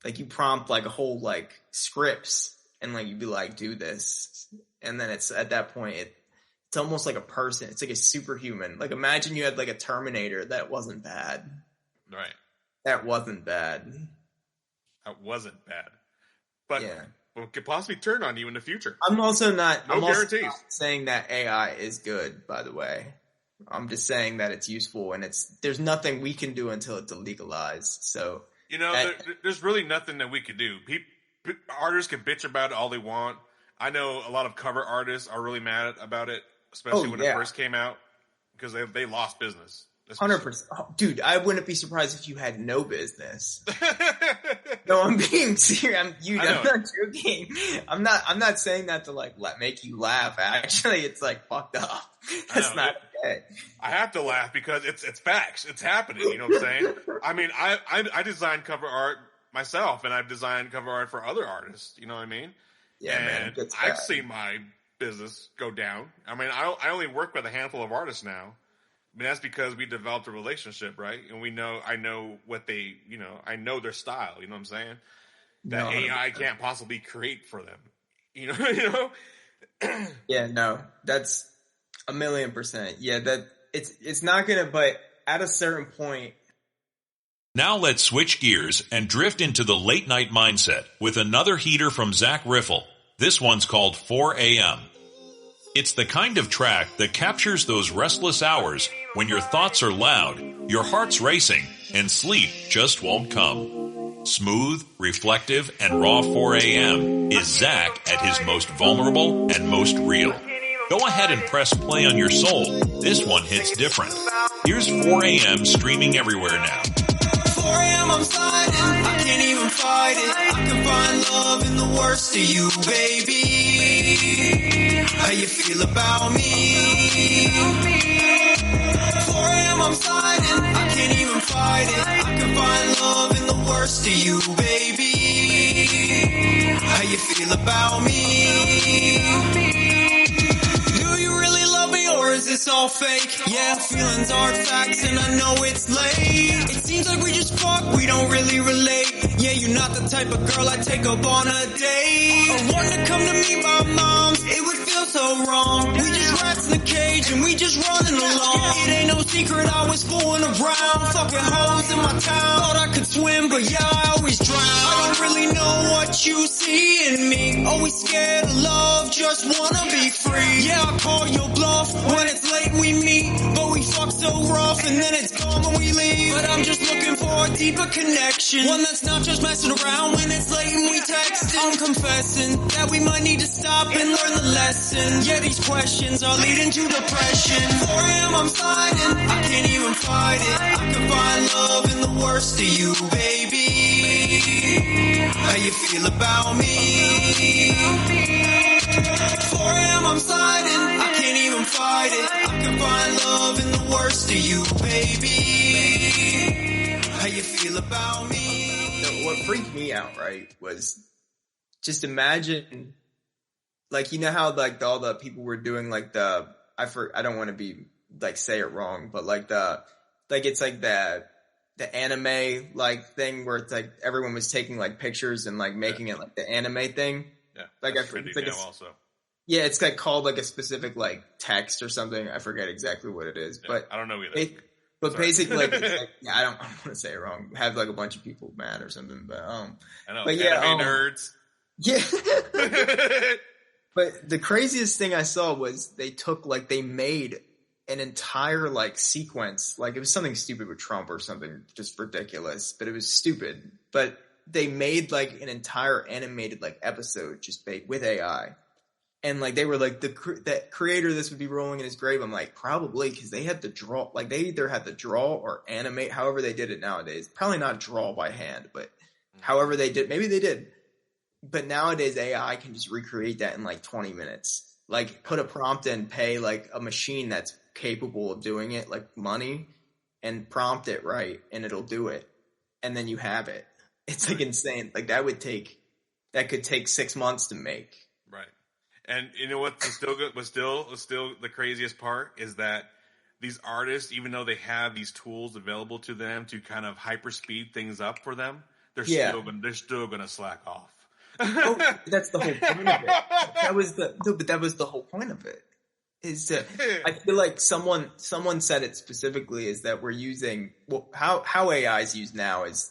you prompt like a whole like scripts and like you'd be like do this. And then it's at that point, it's almost like a person. It's like a superhuman. Like imagine you had like a Terminator that wasn't bad. Right. That wasn't bad. But it could possibly turn on you in the future. I'm also not. No I'm guarantees. Also not saying that AI is good. By the way, I'm just saying that it's useful and there's nothing we can do until it's legalized. So there's really nothing that we could do. Artists can bitch about it all they want. I know a lot of cover artists are really mad about it, especially when it first came out, because they lost business. 100%. Dude, I wouldn't be surprised if you had no business. No, I'm being serious. I'm not joking. I'm not saying that to like make you laugh. Actually, it's like fucked up. That's not okay. I have to laugh because it's facts. It's happening. You know what I'm saying? I design cover art myself, and I've designed cover art for other artists. You know what I mean? Yeah, and man, I've seen my business go down. I only work with a handful of artists now. That's because we developed a relationship, right? And I know what I know their style. You know what I'm saying? That AI can't possibly create for them. You know? Yeah, no, that's 1,000,000%. Yeah, that it's not gonna, but at a certain point. Now let's switch gears and drift into the late night mindset with another heater from Zakk Riffle. This one's called 4 a.m. It's the kind of track that captures those restless hours when your thoughts are loud, your heart's racing, and sleep just won't come. Smooth, reflective, and raw 4 a.m. is Zakk at his most vulnerable and most real. Go ahead and press play on your soul. This one hits different. Here's 4 a.m. streaming everywhere now. 4 a.m. I'm sliding, I can't even fight it. I can find love in the worst of you, baby. How you feel about me? 4 a.m. I'm sliding, I can't even fight it. I can find love in the worst of you, baby. How you feel about me? Do you really love me or is this all fake? Yeah, feelings are facts and I know it's late. It seems like we just fuck, we don't really relate. Yeah, you're not the type of girl I take up on a date. I want to come to meet my moms, it would feel so wrong. We just rats in the cage and we just running along. It ain't no secret I was fooling around, fucking hoes in my town. Thought I could swim, but yeah, I always drown. I don't really know what you see in me. Always scared of love, just wanna be free. Yeah, I call your bluff when it's late we meet, but we fuck so rough and then it's gone when we leave. But I'm just looking for a deeper connection, one that's not just messing around when it's late and we texting. I'm confessing that we might need to stop and learn the lesson. Yeah, these questions are leading to depression. 4 a.m. I'm sliding, I can't even fight it. I can find love in the worst of you, baby. How you feel about me? 4 a.m. I'm sliding, I can't even fight it. I can find love in the worst of you, baby. How you feel about me? What freaked me out, right, was just imagine, like, you know how like all the people were doing like I don't want to be like say it wrong, but like it's like the anime like thing where it's like everyone was taking like pictures and like making it like the anime thing. Yeah, like that's trendy now also. Yeah, it's like called like a specific like text or something. I forget exactly what it is, but I don't know either. But basically, like, it's like, yeah, I don't want to say it wrong. Have like a bunch of people mad or something, but I know, but yeah, anime nerds. Yeah. But the craziest thing I saw was they made an entire like sequence, like it was something stupid with Trump or something, just ridiculous, but it was stupid. But they made like an entire animated like episode just with AI. And like they were like that creator, this would be rolling in his grave. I'm like, probably, because they had to draw, like they either had to draw or animate, however they did it nowadays. Probably not draw by hand, but however they did, maybe they did. But nowadays AI can just recreate that in like 20 minutes. Like put a prompt in, pay like a machine that's capable of doing it, like money, and prompt it right, and it'll do it. And then you have it. It's like insane. Like that could take 6 months to make. Right. And you know what's still good, was still the craziest part is that these artists, even though they have these tools available to them to kind of hyper speed things up for them, they're still gonna slack off. Oh, that's the whole point of it. That was the whole point of it. Is that I feel like someone said it specifically is that we're using how AI is used now is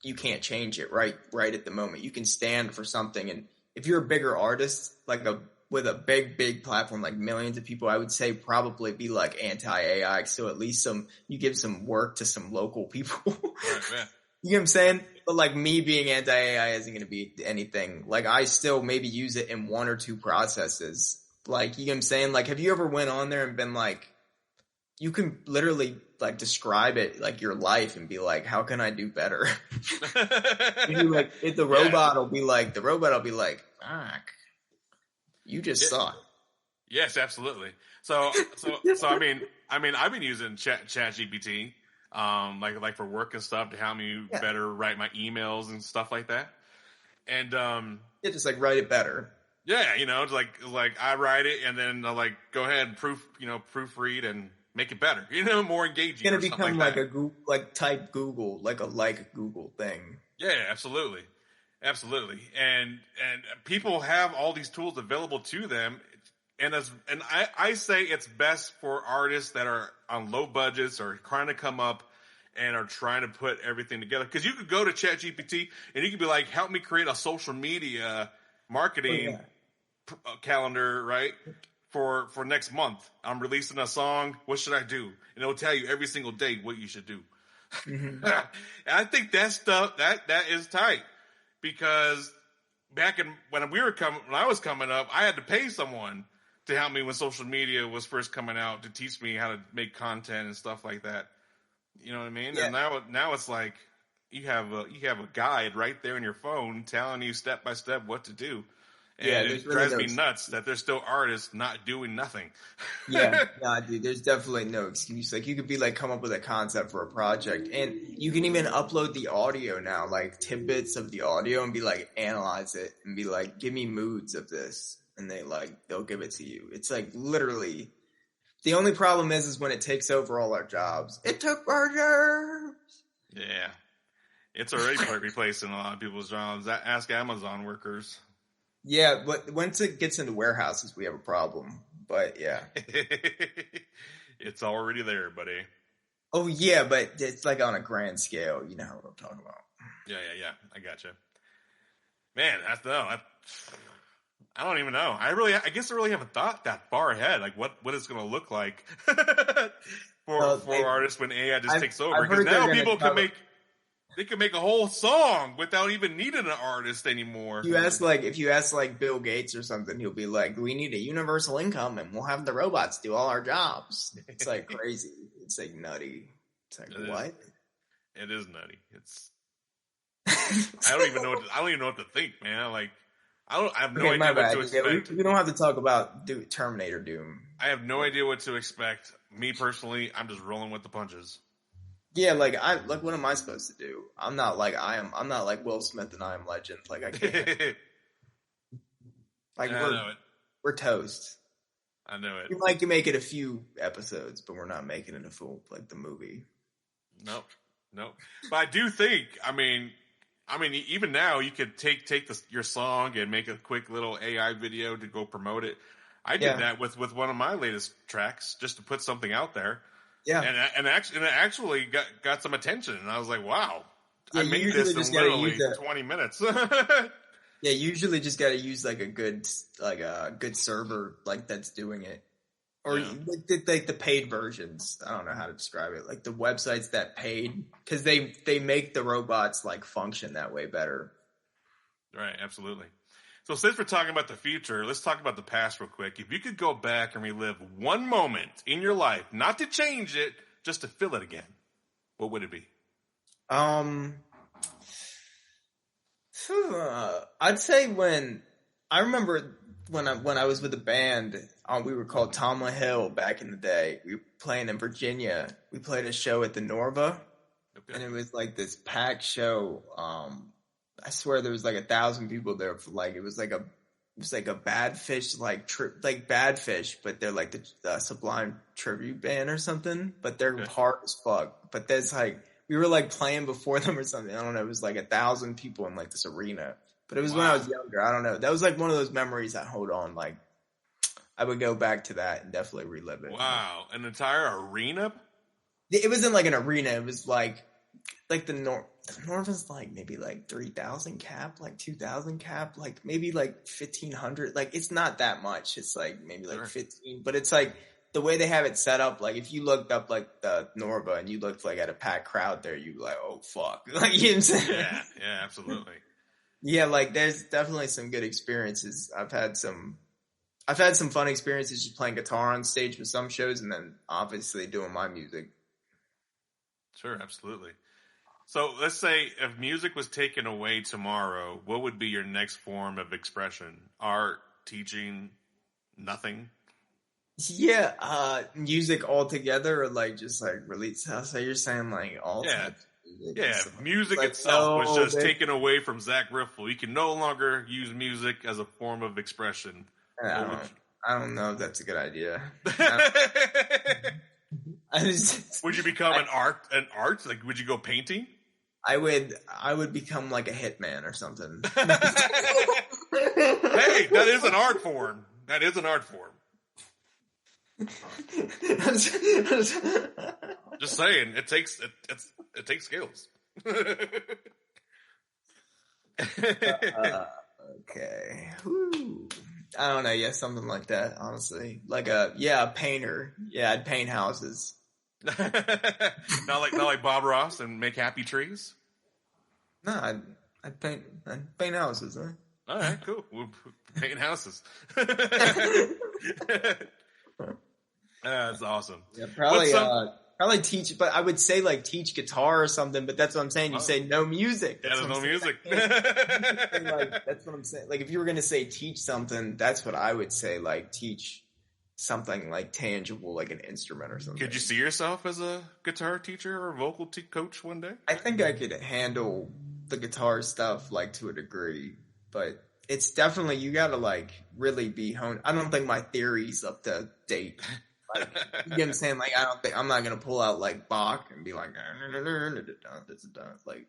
you can't change it right at the moment. You can stand for something, and if you're a bigger artist, like with a big platform, like millions of people, I would say probably be like anti-AI. So at least you give some work to some local people. Right, yeah. You know what I'm saying? But like me being anti-AI isn't going to be anything. Like I still maybe use it in 1 or 2 processes. Like, you know what I'm saying? Like, have you ever went on there and been like, you can literally like describe it like your life and be like, how can I do better? The robot will be like, fuck. You just suck. Yes, absolutely. So I mean, I've been using ChatGPT, like for work and stuff to help me better write my emails and stuff like that. And just like write it better. Yeah, it's like I write it and then I'll like go ahead and proofread and make it better. More engaging. It's gonna become like a Google, type Google, like a Google thing. Yeah, absolutely. Absolutely. And people have all these tools available to them. And I say it's best for artists that are on low budgets or trying to come up and are trying to put everything together. Because you could go to ChatGPT and you could be like, help me create a social media marketing calendar, right? For next month. I'm releasing a song. What should I do? And it'll tell you every single day what you should do. Mm-hmm. And I think that stuff, that is tight. Because back when I was coming up, I had to pay someone to help me when social media was first coming out to teach me how to make content and stuff like that. You know what I mean? Yeah. And now it's like you have a guide right there in your phone telling you step by step what to do. And it drives me nuts that there's still artists not doing nothing. Yeah, nah, dude, there's definitely no excuse. Like, you could be like, come up with a concept for a project, and you can even upload the audio now, like tidbits of the audio, and be like, analyze it, and be like, give me moods of this, and they'll give it to you. It's like literally. The only problem is when it takes over all our jobs. It took our jobs. Yeah. It's already replacing a lot of people's jobs. Ask Amazon workers. Yeah, but once it gets into warehouses, we have a problem. But yeah. It's already there, buddy. Oh yeah, but it's like on a grand scale. You know what I'm talking about. Yeah. I gotcha. Man, I don't even know. I guess I really haven't thought that far ahead. Like what it's going to look like for artists when AI just takes over. Because now people can make a whole song without even needing an artist anymore. If you ask like Bill Gates or something, he'll be like, "We need a universal income, and we'll have the robots do all our jobs." It's like crazy. It's like nutty. It's like what? It is nutty. It's. I don't even know what to think, man. Like, I have no idea what to expect. We don't have to talk about Terminator Doom. I have no idea what to expect. Me personally, I'm just rolling with the punches. Yeah, like what am I supposed to do? I'm not like Will Smith and I Am Legend. Like I can't. Like we're toast. I know it. We might can make it a few episodes, but we're not making it a full like the movie. Nope. But I do think, I mean, even now you could take your song and make a quick little AI video to go promote it. I did that with one of my latest tracks just to put something out there. Yeah, and it actually got some attention, and I was like, wow, I made this in literally 20 minutes. Yeah, usually just got to use like a good server like that's doing it. Or like the paid versions. I don't know how to describe it. Like the websites that paid, because they make the robots like function that way better. Right, absolutely. So since we're talking about the future, let's talk about the past real quick. If you could go back and relive one moment in your life, not to change it, just to fill it again, what would it be? I'd say when I was with a band, we were called Tomla Hill back in the day. We were playing in Virginia. We played a show at the Norva, and it was like this packed show. I swear there was like 1,000 people there for like it was like a Bad Fish Bad Fish, but they're like the Sublime tribute band or something. But they're hard as fuck. But there's like we were like playing before them or something. I don't know. It was like 1,000 people in like this arena. But it was when I was younger. I don't know. That was like one of those memories I hold on. Like I would go back to that and definitely relive it. Wow, an entire arena? It wasn't like an arena. It was like the Norva's like maybe like 3,000 cap, like 2,000 cap, like maybe like 1,500. Like it's not that much. It's like maybe like 15. But it's like the way they have it set up. Like if you looked up like the Norva and you looked like at a packed crowd there, you'd be like, oh fuck, like you know what I'm saying? Yeah, absolutely. Yeah, like there's definitely some good experiences. I've had some fun experiences just playing guitar on stage with some shows, and then obviously doing my music. Sure, absolutely. So let's say if music was taken away tomorrow, what would be your next form of expression? Art, teaching, nothing? Yeah, music altogether, or like just like release. So you're saying like all types of music? Yeah, music like, itself was just taken away from Zakk Riffle. You can no longer use music as a form of expression. I don't know if that's a good idea. Would you become an art? Like, would you go painting? I would become like a hitman or something. Hey, that is an art form. Just saying, it takes skills. Okay. Woo. I don't know. Yeah, something like that. Honestly, like a painter. Yeah, I'd paint houses. not like Bob Ross and make happy trees. No, I'd paint houses. Huh? All right, cool. We'll paint houses. That's awesome. Yeah, probably teach, but I would say like teach guitar or something. But that's what I'm saying. You say no music. Yeah, there's no music. That's what I'm saying. Like if you were gonna say teach something, that's what I would say. Like teach something like tangible, like an instrument or something. Could you see yourself as a guitar teacher or vocal coach one day? I think I could handle the guitar stuff like to a degree, but it's definitely you got to like really be honed. I don't think my theory's up to date. Like, you know what I'm saying? Like, I'm not going to pull out like Bach and be like, like,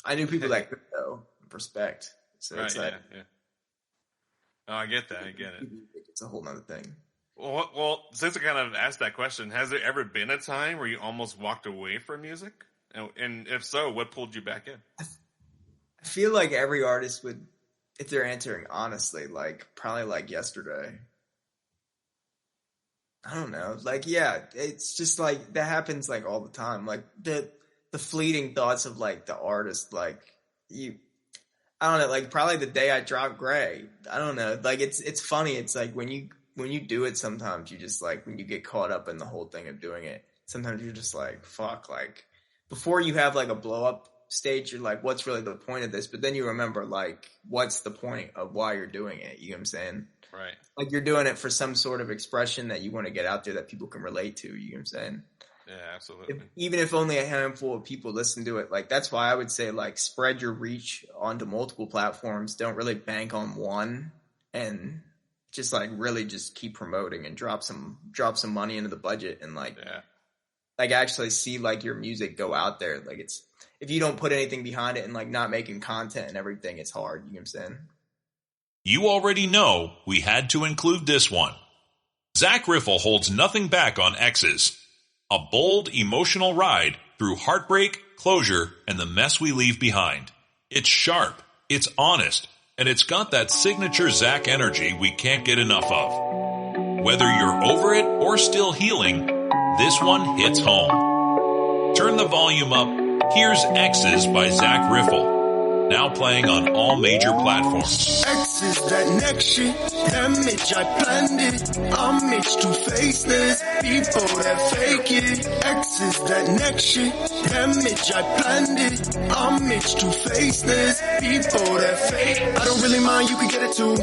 I knew people that could though. Respect. So Right, it's like, yeah. Oh, I get that. I get it. It's a whole nother thing. Well, since I kind of asked that question, has there ever been a time where you almost walked away from music? And if so, what pulled you back in? I feel like every artist would, if they're answering honestly, like probably like yesterday. I don't know. Like, yeah, it's just like that happens like all the time. Like the fleeting thoughts of like the artist, like I don't know, like probably the day I dropped Gray. I don't know. Like it's funny. It's like when you do it, sometimes you just like, when you get caught up in the whole thing of doing it, sometimes you're just like, fuck, like before you have like a blow up stage, you're like, what's really the point of this? But then you remember like, what's the point of why you're doing it? You know what I'm saying? Right. Like you're doing it for some sort of expression that you want to get out there that people can relate to. You know what I'm saying? Yeah, absolutely. Even if only a handful of people listen to it, like that's why I would say like spread your reach onto multiple platforms. Don't really bank on one, and just like really just keep promoting and drop some money into the budget and like actually see like your music go out there. Like it's, if you don't put anything behind it and like not making content and everything, it's hard. You know what I'm saying? You already know we had to include this one. Zakk Riffle holds nothing back on exes. A bold, emotional ride through heartbreak, closure, and the mess we leave behind. It's sharp, it's honest, and it's got that signature Zakk energy we can't get enough of. Whether you're over it or still healing, this one hits home. Turn the volume up. Here's Exes by Zakk Riffle. Now playing on all major platforms. Exes, that next shit, damage, I planned it. I'm itch to face this, people that fake it. Exes, that next shit, damage, I planned it. I'm itch to face this, people that fake. I don't really mind, you can get it too.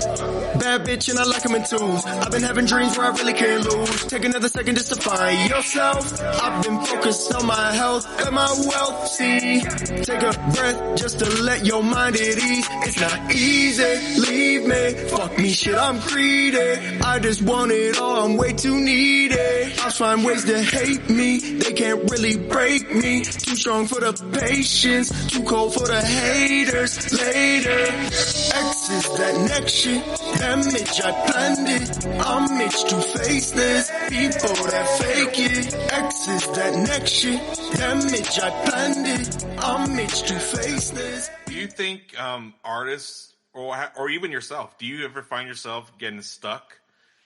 Bad bitch and I like them in twos. I've been having dreams where I really can't lose. Take another second just to find yourself. I've been focused on my health and my wealth, see. Take a breath just to let your mind at ease. It's not easy, leave me. Fuck me, shit, I'm greedy. I just want it all, I'm way too needy. I'll find ways to hate me, they can't really break me. Too strong for the patience, too cold for the haters. Later, exes, that next shit, damage, I planned it. I'm itch to face this, people that fake it. Exes, that next shit, damage, I planned it. I'm itch to face this. Do you think artists or even yourself, do you ever find yourself getting stuck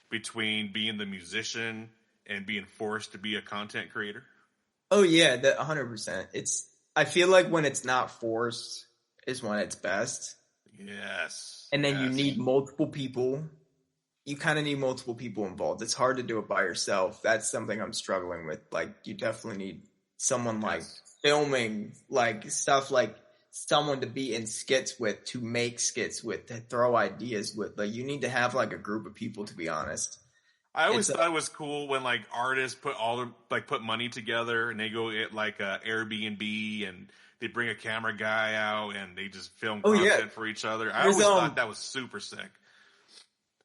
between being the musician and being forced to be a content creator? Oh yeah, that 100%. I feel like when it's not forced is when it's best. Yes. And then you need multiple people. You kind of need multiple people involved. It's hard to do it by yourself. That's something I'm struggling with. Like you definitely need someone like filming, like stuff, like someone to be in skits with, to make skits with, to throw ideas with. Like you need to have like a group of people, to be honest. I always thought it was cool when like artists put money together and they go get like a Airbnb and they bring a camera guy out and they just film content for each other. I always thought that was super sick.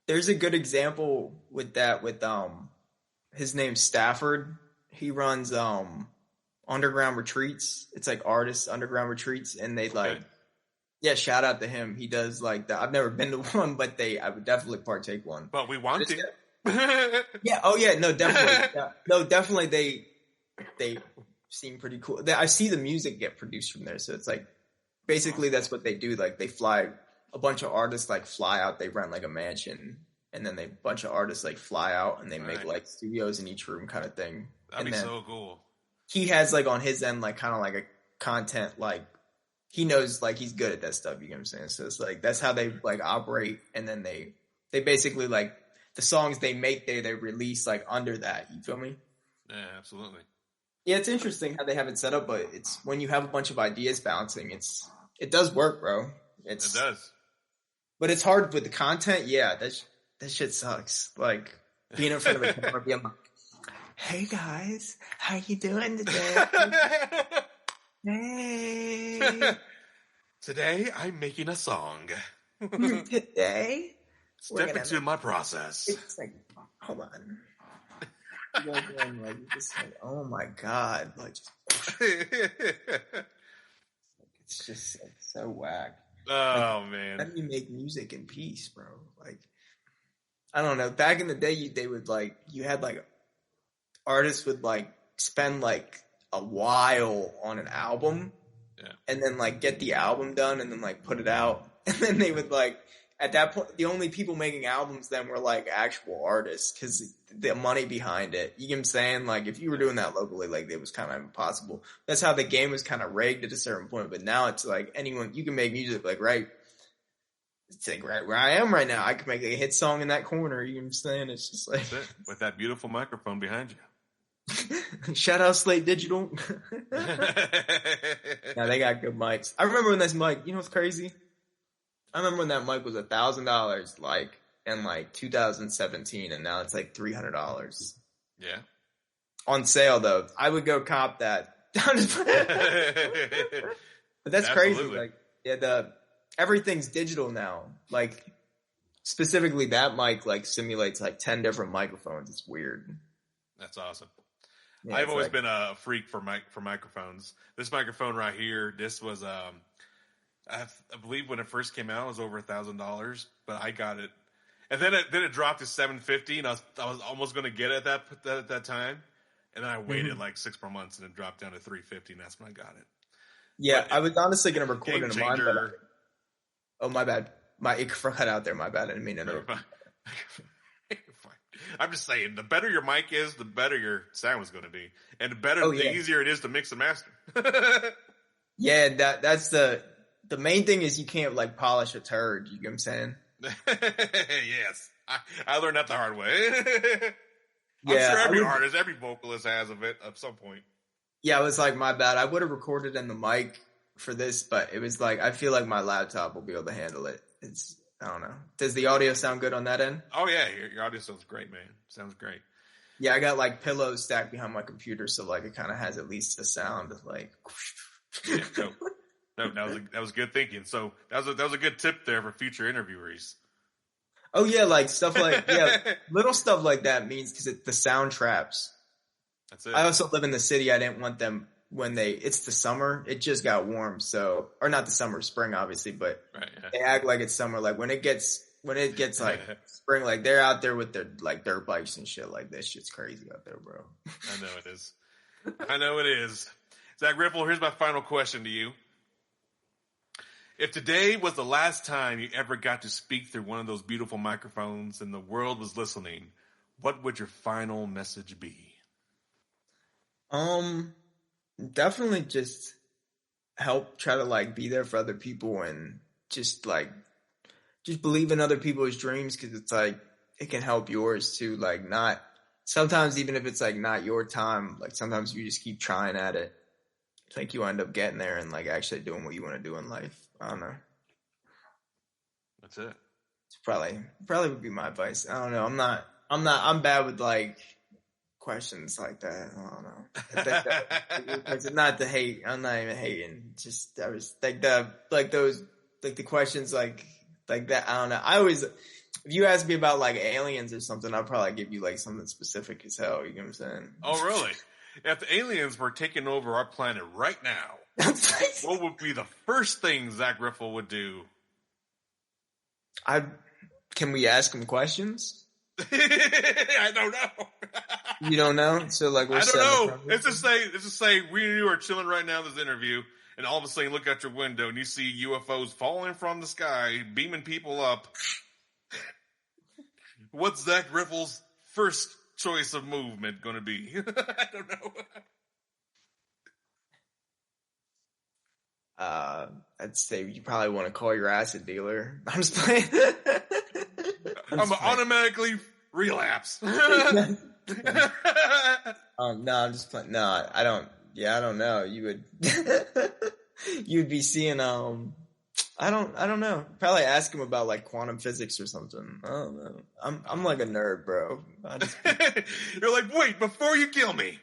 There's a good example with that with his name's Stafford. He runs underground retreats. It's like artists underground retreats, and they shout out to him. He does like that. I've never been to one, but I would definitely partake one. But we want to. Yeah. Oh yeah. No, definitely. No, definitely. They seem pretty cool. I see the music get produced from there, so it's like basically that's what they do. Like they fly a bunch of artists, like fly out. They rent like a mansion, and then a bunch of artists like fly out and they make like studios in each room, kind of thing. That'd be so cool. He has like on his end like kind of like a content, like he knows like he's good at that stuff. You know what I'm saying? So it's like that's how they like operate, and then they basically like the songs they make they release like under that. You feel me? Yeah, absolutely. Yeah, it's interesting how they have it set up, but it's when you have a bunch of ideas bouncing, it does work, bro. It does. But it's hard with the content. Yeah, that shit sucks. Like being in front of a camera, being like, "Hey guys, how you doing today?" Hey. Today I'm making a song. Today, step into my process. It's like, hold on. You're going like, just like, oh my god, like, it's It's just like, so whack. Oh, like, man. How do you make music in peace, bro? Like, I don't know. Back in the day, they would like, you had like artists would like spend like a while on an album, and then like get the album done and then like put it out, and then they would like, at that point, the only people making albums then were like actual artists because the money behind it. You get what I'm saying? Like if you were doing that locally, like it was kind of impossible. That's how the game was kind of rigged at a certain point. But now it's like anyone, you can make music like it's like right where I am right now. I could make like a hit song in that corner. You know what I'm saying? It's just like that's it. With that beautiful microphone behind you. Shout out Slate Digital. Yeah, they got good mics. I remember when this mic, you know what's crazy? I remember when that mic was $1,000, like in like 2017, and now it's like $300. Yeah. On sale though, I would go cop that. But that's Absolutely. crazy. Like, yeah, everything's digital now. Like specifically that mic like simulates like 10 different microphones. It's weird. That's awesome. Yeah, I've always been a freak for microphones. This microphone right here, this was I believe when it first came out, it was over $1,000, but I got it, and then it dropped to $750, and I was almost going to get it at that time, and then I waited like 6 more months, and it dropped down to $350, and that's when I got it. Yeah, but I was honestly going to record it in mine, but oh my bad, it cut out there. My bad, I didn't mean to. I'm just saying, the better your mic is, the better your sound is going to be, and the easier it is to mix and master. Yeah, that's the main thing is you can't like polish a turd. You get what I'm saying? Yes, I learned that the hard way. I'm sure every artist, every vocalist has of it at some point. Yeah, it was like my bad. I would have recorded in the mic for this, but it was like I feel like my laptop will be able to handle it. I don't know. Does the audio sound good on that end? Oh yeah, your audio sounds great, man. Sounds great. Yeah, I got like pillows stacked behind my computer, so like it kind of has at least a sound of like. Yeah, no, that was good thinking. So that was a good tip there for future interviewers. Oh yeah, like stuff like little stuff like that means because the sound traps. That's it. I also live in the city. I didn't want them when it's the summer. It just got warm, so or not the summer, spring obviously, but they act like it's summer. Like when it gets like spring, like they're out there with their like dirt bikes and shit. Like this shit's crazy out there, bro. I know it is. Zakk Riffle, here's my final question to you. If today was the last time you ever got to speak through one of those beautiful microphones and the world was listening, what would your final message be? Definitely just try to like be there for other people and just believe in other people's dreams because it's like it can help yours too. Like sometimes even if it's like not your time, like sometimes you just keep trying at it. I think you end up getting there and like actually doing what you want to do in life. I don't know. That's it. It's probably would be my advice. I don't know. I'm bad with like questions like that. I don't know. It's not to hate. I'm not even hating. Just I was like the questions like that. I don't know. I always, if you ask me about like aliens or something, I'll probably give you like something specific as hell. You know what I'm saying? Oh, really? If the aliens were taking over our planet right now, what would be the first thing Zakk Riffle would do? Can we ask him questions? I don't know. You don't know? So like, I don't know. Let's just say we and you are chilling right now in this interview, and all of a sudden you look out your window and you see UFOs falling from the sky, beaming people up. What's Zakk Riffle's first choice of movement going to be? I don't know. I'd say you probably want to call your acid dealer. I'm just playing. I'm automatically relapse. No, I'm just playing. No, I don't. Yeah, I don't know. You would. You'd be seeing. I don't know. Probably ask him about like quantum physics or something. I don't know. I'm like a nerd, bro. You're like, wait, before you kill me,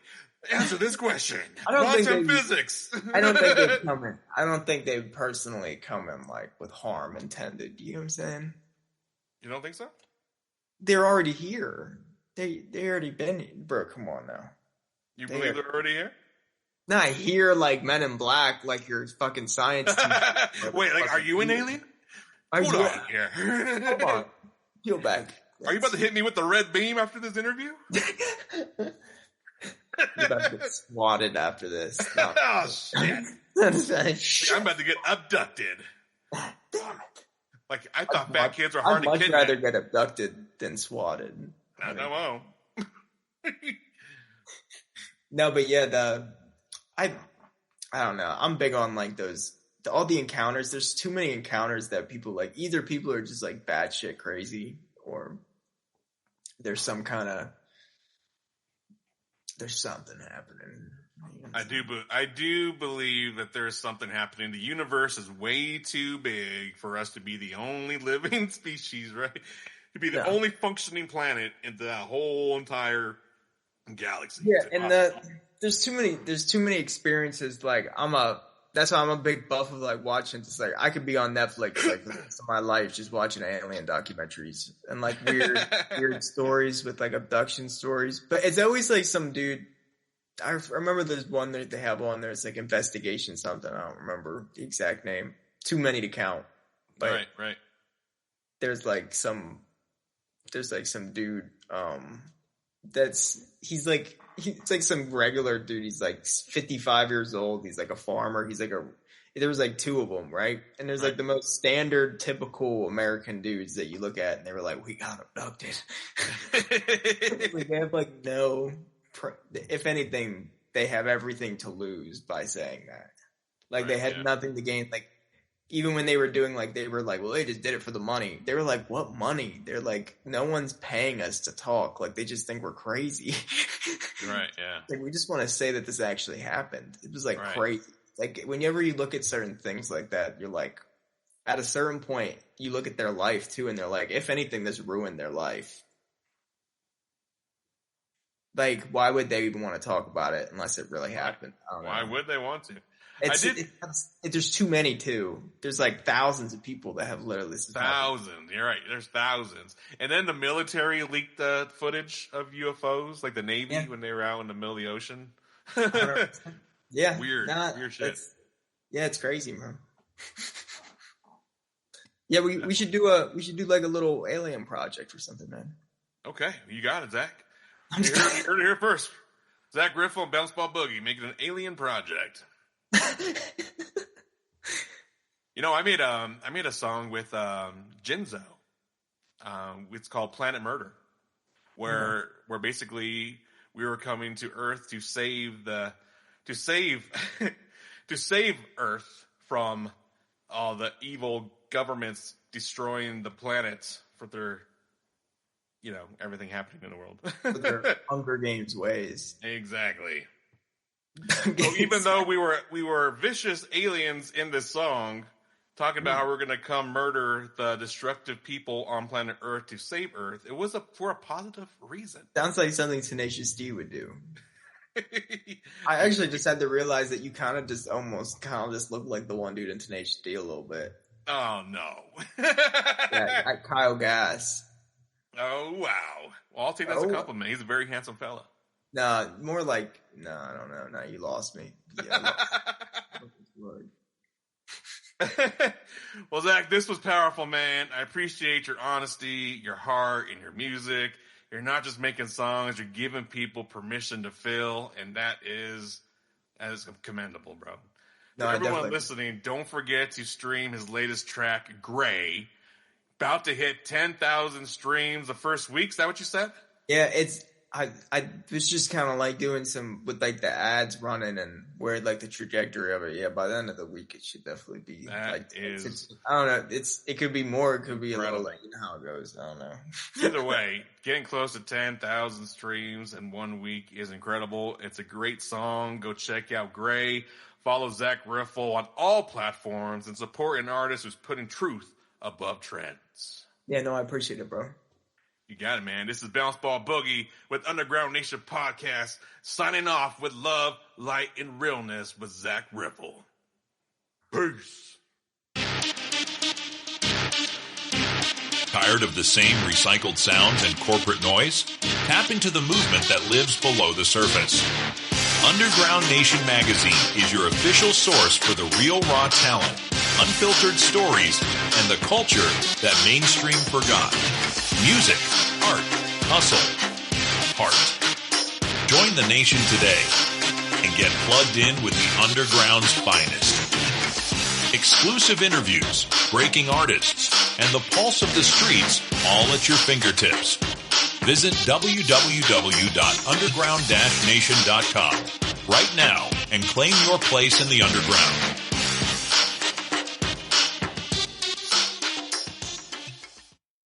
answer this question. Quantum physics. I don't think they'd come in. I don't think they'd personally come in like with harm intended. You know what I'm saying? You don't think so? They're already here. They already been here. Bro, come on now. You believe they're already here? No, I hear like Men in Black, like your fucking science teacher. Wait, like, are you an alien? Hold on here. Come on. Peel back. Are you about to hit me with the red beam after this interview? You're about to get swatted after this. No. Oh, shit. I'm about to get abducted. Damn it. Like, I thought fat kids were hard to kidnap. I'd much rather get abducted than swatted. I know. No, but yeah, I don't know. I'm big on like all the encounters. There's too many encounters that people like. Either people are just like batshit crazy, or there's something happening. I do believe that there's something happening. The universe is way too big for us to be the only living species, right? To be the only functioning planet in the whole entire galaxy. Yeah, and there's too many experiences. Like that's why I'm a big buff of like watching. Just like I could be on Netflix like the rest of my life just watching alien documentaries and like weird stories with like abduction stories. But it's always like some dude. I remember there's one that they have on there. It's like investigation something. I don't remember the exact name. Too many to count. But right. There's like some dude. He's like some regular dude. He's like 55 years old. He's like a farmer. There was like two of them, right? And there's like the most standard, typical American dudes that you look at, and they were like, "We got abducted." Like they have like no. If anything, they have everything to lose by saying that. Like they had nothing to gain. Like even when they were doing like they were like, well, they just did it for the money. They were like, what money? They're like, no one's paying us to talk. Like they just think we're crazy. Right. Yeah. Like we just want to say that this actually happened. It was like crazy. Like whenever you look at certain things like that, you're like, at a certain point, you look at their life too, and they're like, if anything, this ruined their life. Like, why would they even want to talk about it unless it really happened? I don't know. Why would they want to? There's too many too. There's like thousands of people that have literally thousands. You're right. There's thousands. And then the military leaked the footage of UFOs, like the Navy when they were out in the middle of the ocean. Yeah, weird shit. It's crazy, man. Yeah, we should do like a little alien project or something, man. Okay, you got it, Zach. You heard it here first. Zakk Riffle and Bounce Ball Boogie making an alien project. You know, I made a song with Jinzo. It's called Planet Murder, where basically we were coming to Earth to save Earth from all the evil governments destroying the planet for their, you know, everything happening in the world. With their Hunger Games ways. Exactly. So even though we were vicious aliens in this song, talking about how we're going to come murder the destructive people on planet Earth to save Earth, it was for a positive reason. Sounds like something Tenacious D would do. I actually just had to realize that you kind of just look like the one dude in Tenacious D a little bit. Oh, no. Yeah, Kyle Gass. Oh, wow. Well, I'll take that as a compliment. He's a very handsome fella. Nah, more like, I don't know. Nah, you lost me. Yeah, Well, Zach, this was powerful, man. I appreciate your honesty, your heart, and your music. You're not just making songs, you're giving people permission to feel, and that is commendable, bro. No, For everyone listening, don't forget to stream his latest track, Gray. About to hit 10,000 streams the first week. Is that what you said? Yeah, I was just kind of like doing some with like the ads running and where like the trajectory of it. Yeah, by the end of the week, it should definitely be I don't know. It could be more. It could be a little like, you know how it goes. I don't know. Either way, getting close to 10,000 streams in 1 week is incredible. It's a great song. Go check out Gray. Follow Zakk Riffle on all platforms and support an artist who's putting truth above trends. Yeah, no, I appreciate it, bro. You got it, man. This is Bounce Ball Boogie with Underground Nation Podcast, signing off with love, light, and realness with Zakk Riffle. Peace. Tired of the same recycled sounds and corporate noise? Tap into the movement that lives below the surface. Underground Nation Magazine is your official source for the real raw talent, unfiltered stories, and the culture that mainstream forgot. Music, art, hustle, heart. Join the nation today and get plugged in with the underground's finest. Exclusive interviews, breaking artists, and the pulse of the streets all at your fingertips. Visit www.underground-nation.com right now and claim your place in the underground.